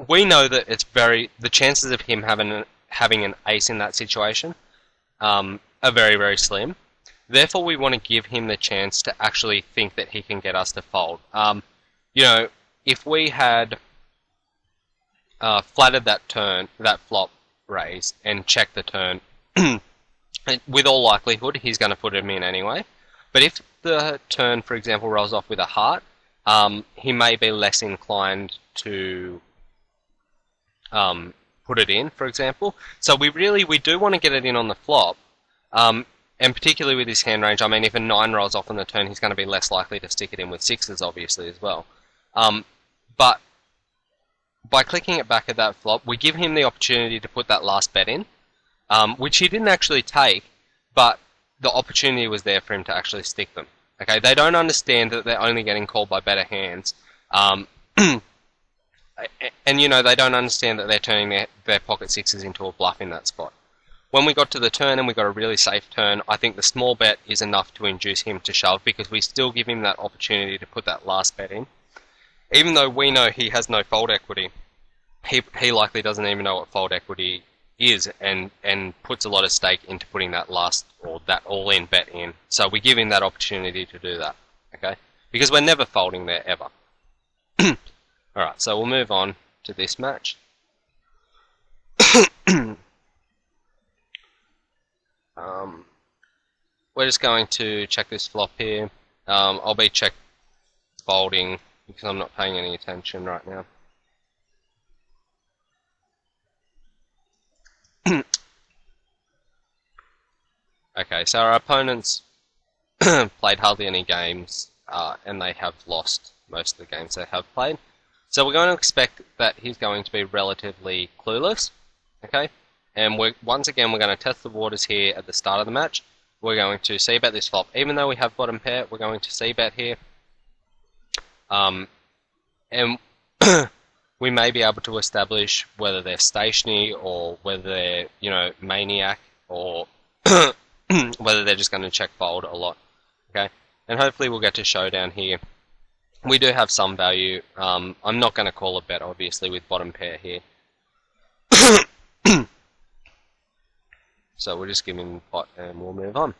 we know that it's the chances of him having an ace in that situation are very, very slim. Therefore, we want to give him the chance to actually think that he can get us to fold. you know, if we had flattered that flop raise, and checked the turn, with all likelihood, he's going to put him in anyway. But if the turn, for example, rolls off with a heart, he may be less inclined to put it in, for example. So we do want to get it in on the flop, and particularly with his hand range. I mean, if a 9 rolls off on the turn, he's going to be less likely to stick it in with 6s, obviously, as well. But by clicking it back at that flop, we give him the opportunity to put that last bet in, which he didn't actually take, but the opportunity was there for him to actually stick them. Okay, they don't understand that they're only getting called by better hands, and you know, they don't understand that they're turning their pocket 6s into a bluff in that spot. When we got to the turn and we got a really safe turn, I think the small bet is enough to induce him to shove, because we still give him that opportunity to put that last bet in. Even though we know he has no fold equity, he likely doesn't even know what fold equity is, and puts a lot of stake into putting that last, or that all-in bet in. So we give him that opportunity to do that, okay? Because we're never folding there, ever. Alright, so we'll move on to this match. We're just going to check this flop here. I'll be check folding because I'm not paying any attention right now. Okay, so our opponents played hardly any games, and they have lost most of the games they have played. So we're going to expect that he's going to be relatively clueless, okay? And once again, we're going to test the waters here at the start of the match. We're going to c-bet this flop. Even though we have bottom pair, we're going to c-bet here. And we may be able to establish whether they're stationary, or whether they're, you know, maniac, or whether they're just going to check fold a lot, okay? And hopefully we'll get to showdown here. We do have some value. I'm not going to call a bet, obviously, with bottom pair here. So we'll just give him pot and we'll move on.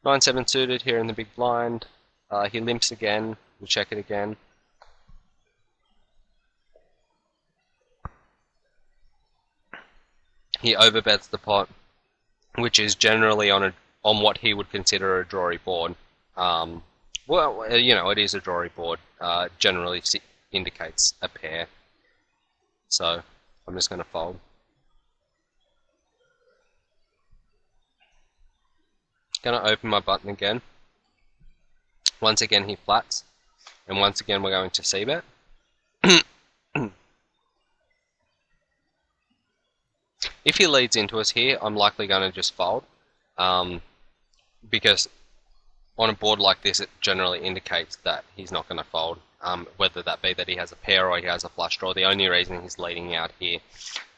9-7 suited here in the big blind. He limps again. We'll check it again. He overbets the pot, which is generally on what he would consider a drawy board. Well, you know, it is a drawy board. Generally indicates a pair. So I'm just going to fold. Going to open my button again. Once again he flats, and once again we're going to c-bet. If he leads into us here, I'm likely going to just fold, because on a board like this it generally indicates that he's not going to fold, whether that be that he has a pair or he has a flush draw. The only reason he's leading out here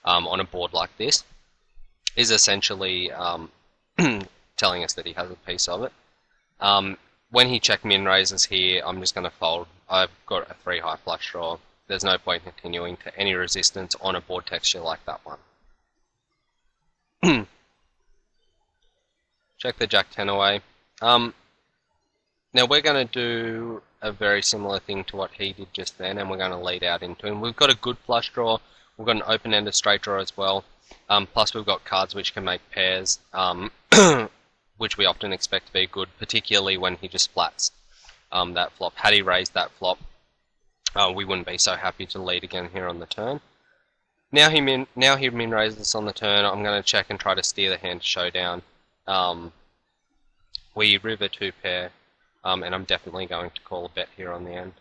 on a board like this is essentially telling us that he has a piece of it. When he check min raises here, I'm just going to fold. I've got a 3 high flush draw. There's no point continuing to any resistance on a board texture like that one. Check the Jack 10 away. Now we're going to do a very similar thing to what he did just then, and we're going to lead out into him. We've got a good flush draw. We've got an open-ended straight draw as well. Plus we've got cards which can make pairs, which we often expect to be good, particularly when he just flats that flop. Had he raised that flop, we wouldn't be so happy to lead again here on the turn. Now he min raises us on the turn. I'm going to check and try to steer the hand to showdown. We river 2 pair, and I'm definitely going to call a bet here on the end.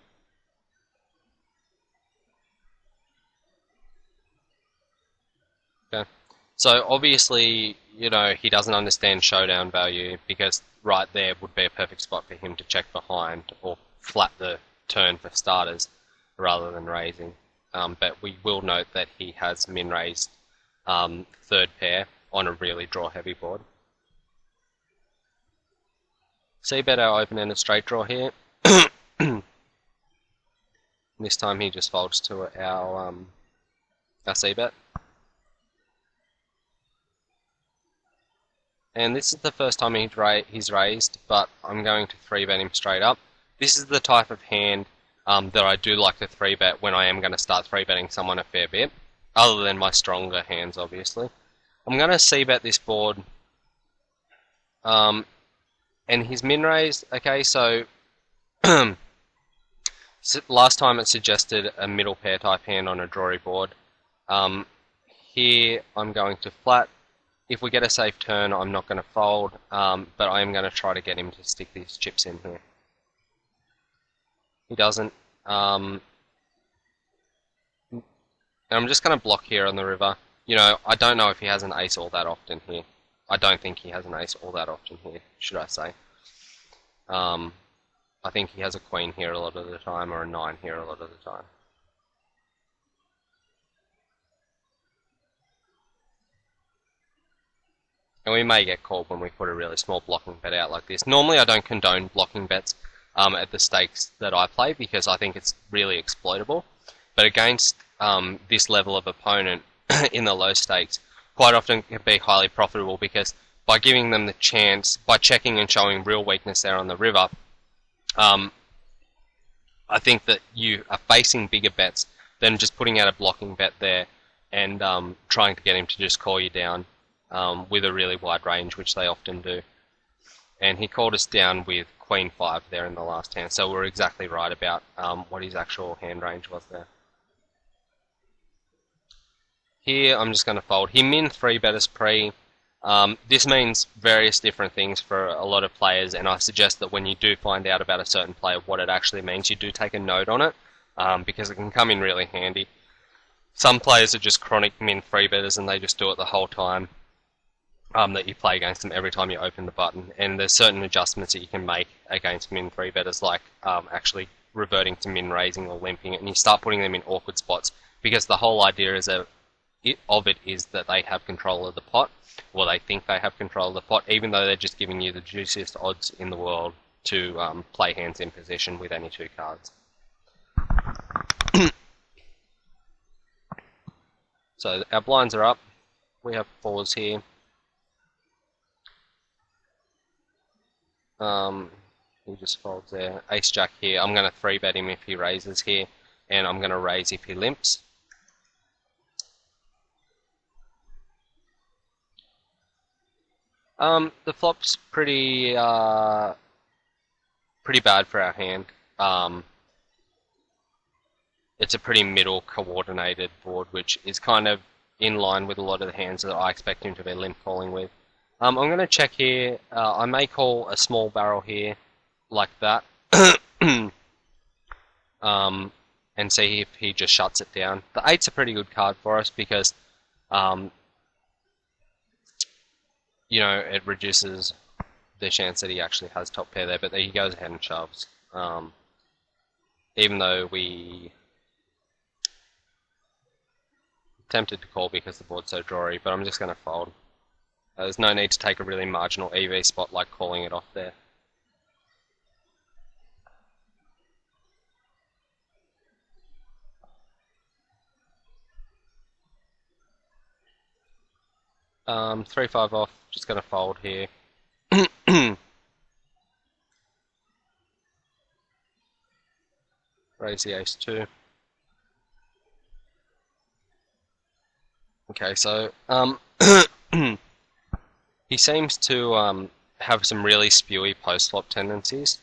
Okay. So obviously, you know, he doesn't understand showdown value, because right there would be a perfect spot for him to check behind or flat the turn for starters rather than raising. But we will note that he has min-raised 3rd pair on a really draw-heavy board. C-bet our open-ended straight draw here. This time he just folds to our C-bet. And this is the first time he's raised, but I'm going to 3-bet him straight up. This is the type of hand that I do like to 3-bet when I am going to start 3-betting someone a fair bit, other than my stronger hands, obviously. I'm going to c-bet this board, and he's min-raised. Okay, so last time it suggested a middle pair type hand on a drawy board. Here I'm going to flat. If we get a safe turn, I'm not going to fold, but I am going to try to get him to stick these chips in here. He doesn't. And I'm just going to block here on the river. You know, I don't know if he has an ace all that often here. I don't think he has an ace all that often here, should I say. I think he has a queen here a lot of the time, or a 9 here a lot of the time. And we may get called when we put a really small blocking bet out like this. Normally I don't condone blocking bets at the stakes that I play because I think it's really exploitable. But against this level of opponent in the low stakes, quite often can be highly profitable because by giving them the chance, by checking and showing real weakness there on the river, I think that you are facing bigger bets than just putting out a blocking bet there and trying to get him to just call you down with a really wide range, which they often do. And he called us down with Queen 5 there in the last hand, so we're exactly right about what his actual hand range was there. Here I'm just going to fold. He min 3-bet us pre. This means various different things for a lot of players, and I suggest that when you do find out about a certain player what it actually means, you do take a note on it, because it can come in really handy. Some players are just chronic min 3-betters and they just do it the whole time that you play against them every time you open the button, and there's certain adjustments that you can make against min 3-betters, like actually reverting to min raising or limping, and you start putting them in awkward spots because the whole idea is that is that they have control of the pot, or they think they have control of the pot, even though they're just giving you the juiciest odds in the world to play hands in position with any 2 cards. So our blinds are up. We have 4s here. He just folds there. Ace-Jack here. I'm going to 3-bet him if he raises here, and I'm going to raise if he limps. The flop's pretty bad for our hand. It's a pretty middle coordinated board, which is kind of in line with a lot of the hands that I expect him to be limp calling with. I'm going to check here. I may call a small barrel here, like that, and see if he just shuts it down. The 8's a pretty good card for us because you know, it reduces the chance that he actually has top pair there, but he goes ahead and shoves. Even though we tempted to call because the board's so drawy, but I'm just going to fold. There's no need to take a really marginal EV spot like calling it off there. Um, 3-5 off, just going to fold here. Raise the ace-2. Okay, so he seems to have some really spewy post-flop tendencies.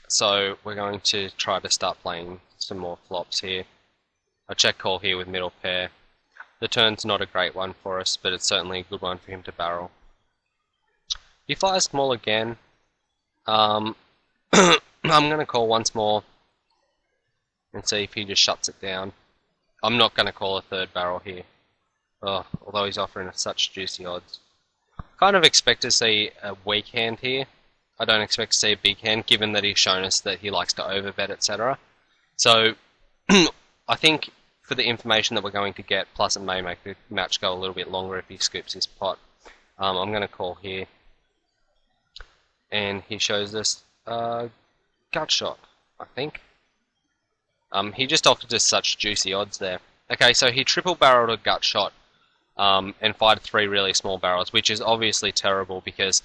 So we're going to try to start playing some more flops here. A check call here with middle pair. The turn's not a great one for us, but it's certainly a good one for him to barrel. He fires small again. I'm going to call once more and see if he just shuts it down. I'm not going to call a 3rd barrel here, although he's offering us such juicy odds. Kind of expect to see a weak hand here. I don't expect to see a big hand, given that he's shown us that he likes to overbet, etc. So, I think for the information that we're going to get, plus it may make the match go a little bit longer if he scoops his pot, I'm going to call here. And he shows us gut shot, I think. He just offered us such juicy odds there. Okay, so he triple barreled a gut shot and fired 3 really small barrels, which is obviously terrible because,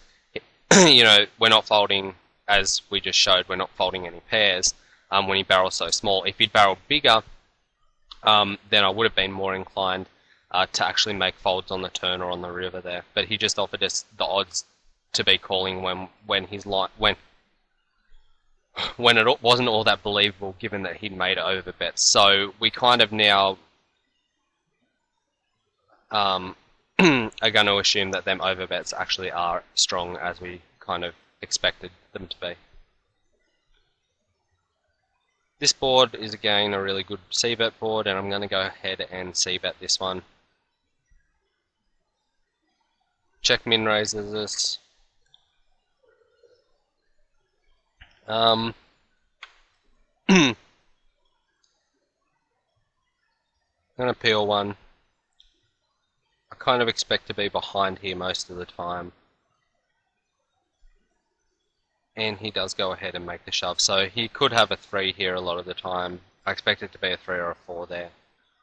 you know, we're not folding as we just showed, we're not folding any pairs when he barrels so small. If he'd barreled bigger, then I would have been more inclined to actually make folds on the turn or on the river there. But he just offered us the odds to be calling when his line when it wasn't all that believable, given that he'd made overbets. So we kind of now are going to assume that them overbets actually are strong as we kind of expected them to be. This board is again a really good c-bet board, and I'm going to go ahead and c-bet this one. Check min raises this. I'm going to peel one. I kind of expect to be behind here most of the time. And he does go ahead and make the shove, so he could have a 3 here a lot of the time. I expect it to be a 3 or a 4 there.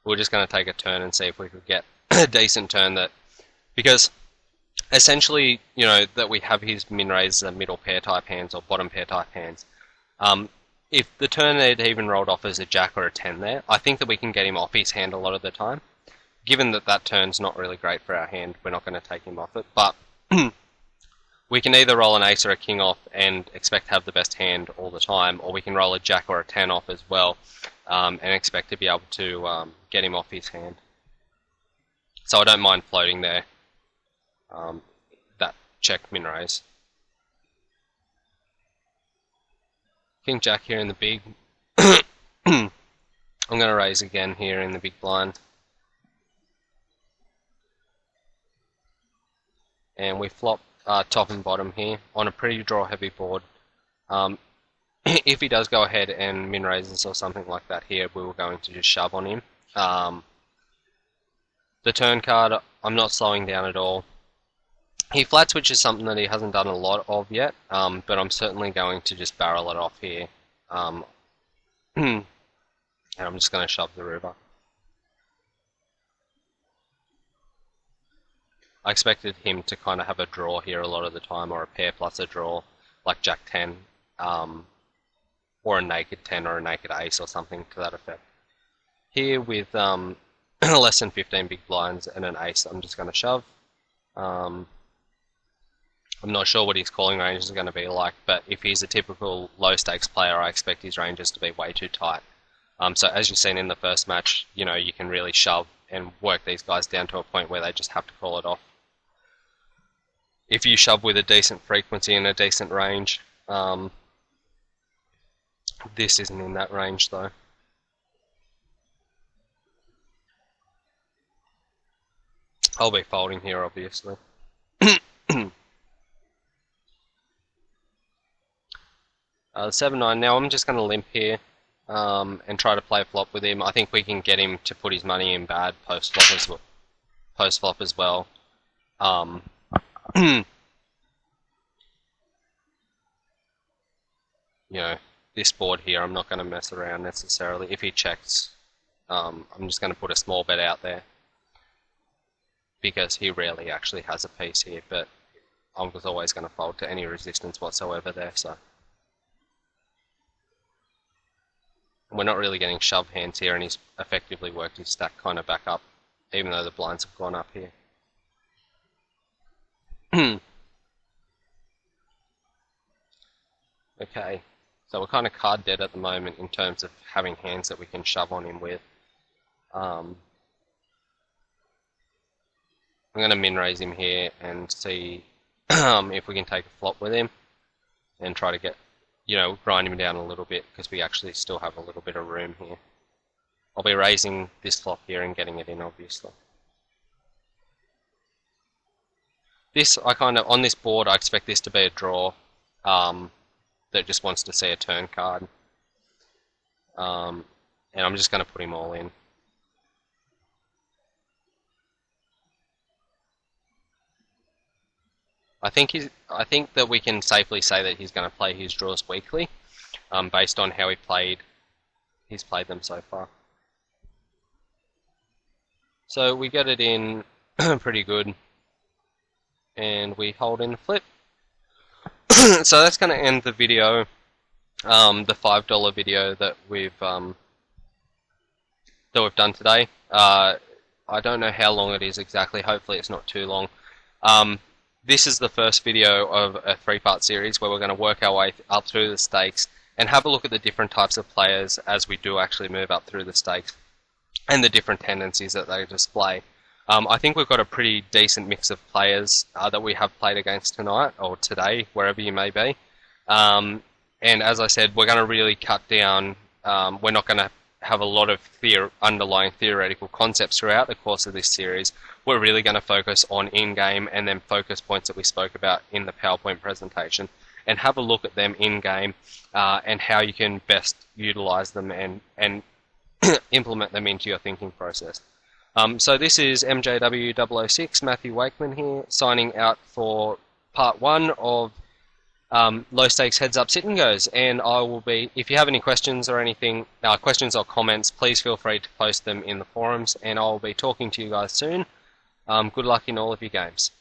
We're just going to take a turn and see if we could get a decent turn that... Because essentially, you know, that we have his min raises and middle pair type hands or bottom pair type hands. If the turn had even rolled off as a jack or a 10 there, I think that we can get him off his hand a lot of the time. Given that that turn's not really great for our hand, we're not going to take him off it. But we can either roll an ace or a king off and expect to have the best hand all the time, or we can roll a jack or a 10 off as well and expect to be able to get him off his hand. So I don't mind floating there that check min raise. King jack here in the big. I'm going to raise again here in the big blind. And we flop top and bottom here on a pretty draw heavy board. If he does go ahead and min raises or something like that here, we were going to just shove on him. The turn card, I'm not slowing down at all. He flat switches something that he hasn't done a lot of yet, but I'm certainly going to just barrel it off here. And I'm just going to shove the river. I expected him to kind of have a draw here a lot of the time, or a pair plus a draw, like Jack 10, or a naked 10 or a naked ace or something to that effect. Here with less than 15 big blinds and an ace, I'm just going to shove. I'm not sure what his calling range is going to be like, but if he's a typical low stakes player, I expect his ranges to be way too tight. So as you've seen in the first match, you know, you can really shove and work these guys down to a point where they just have to call it off. If you shove with a decent frequency and a decent range, this isn't in that range though. I'll be folding here, obviously. 7-9. Now I'm just going to limp here and try to play flop with him. I think we can get him to put his money in bad post flop as well. You know, this board here, I'm not going to mess around necessarily. If he checks, I'm just going to put a small bet out there, because he rarely actually has a piece here, but I was always going to fold to any resistance whatsoever there, so. We're not really getting shove hands here, and he's effectively worked his stack kind of back up, even though the blinds have gone up here. Okay, so we're kind of card dead at the moment in terms of having hands that we can shove on him with. I'm going to min raise him here and see if we can take a flop with him and try to get, you know, grind him down a little bit, because we actually still have a little bit of room here. I'll be raising this flop here and getting it in, obviously. This, I kind of, on this board, I expect this to be a draw that just wants to see a turn card. And I'm just going to put him all in. I think that we can safely say that he's going to play his draws weakly, based on how he's played them so far. So we get it in pretty good, and we hold in the flip. So that's going to end the video, the $5 video that we've done today. I don't know how long it is exactly. Hopefully it's not too long. This is the first video of a 3-part series where we're going to work our way up through the stakes and have a look at the different types of players as we do actually move up through the stakes and the different tendencies that they display. I think we've got a pretty decent mix of players that we have played against tonight, or today, wherever you may be. And as I said, we're going to really cut down. We're not going to have a lot of underlying theoretical concepts throughout the course of this series. We're really going to focus on in-game and then focus points that we spoke about in the PowerPoint presentation, and have a look at them in-game and how you can best utilize them and implement them into your thinking process. So this is MJW006, Matthew Wakeman here, signing out for part 1 of low stakes heads up sit and goes, and I will be, if you have any questions or anything, questions or comments, please feel free to post them in the forums, and I'll be talking to you guys soon. Good luck in all of your games.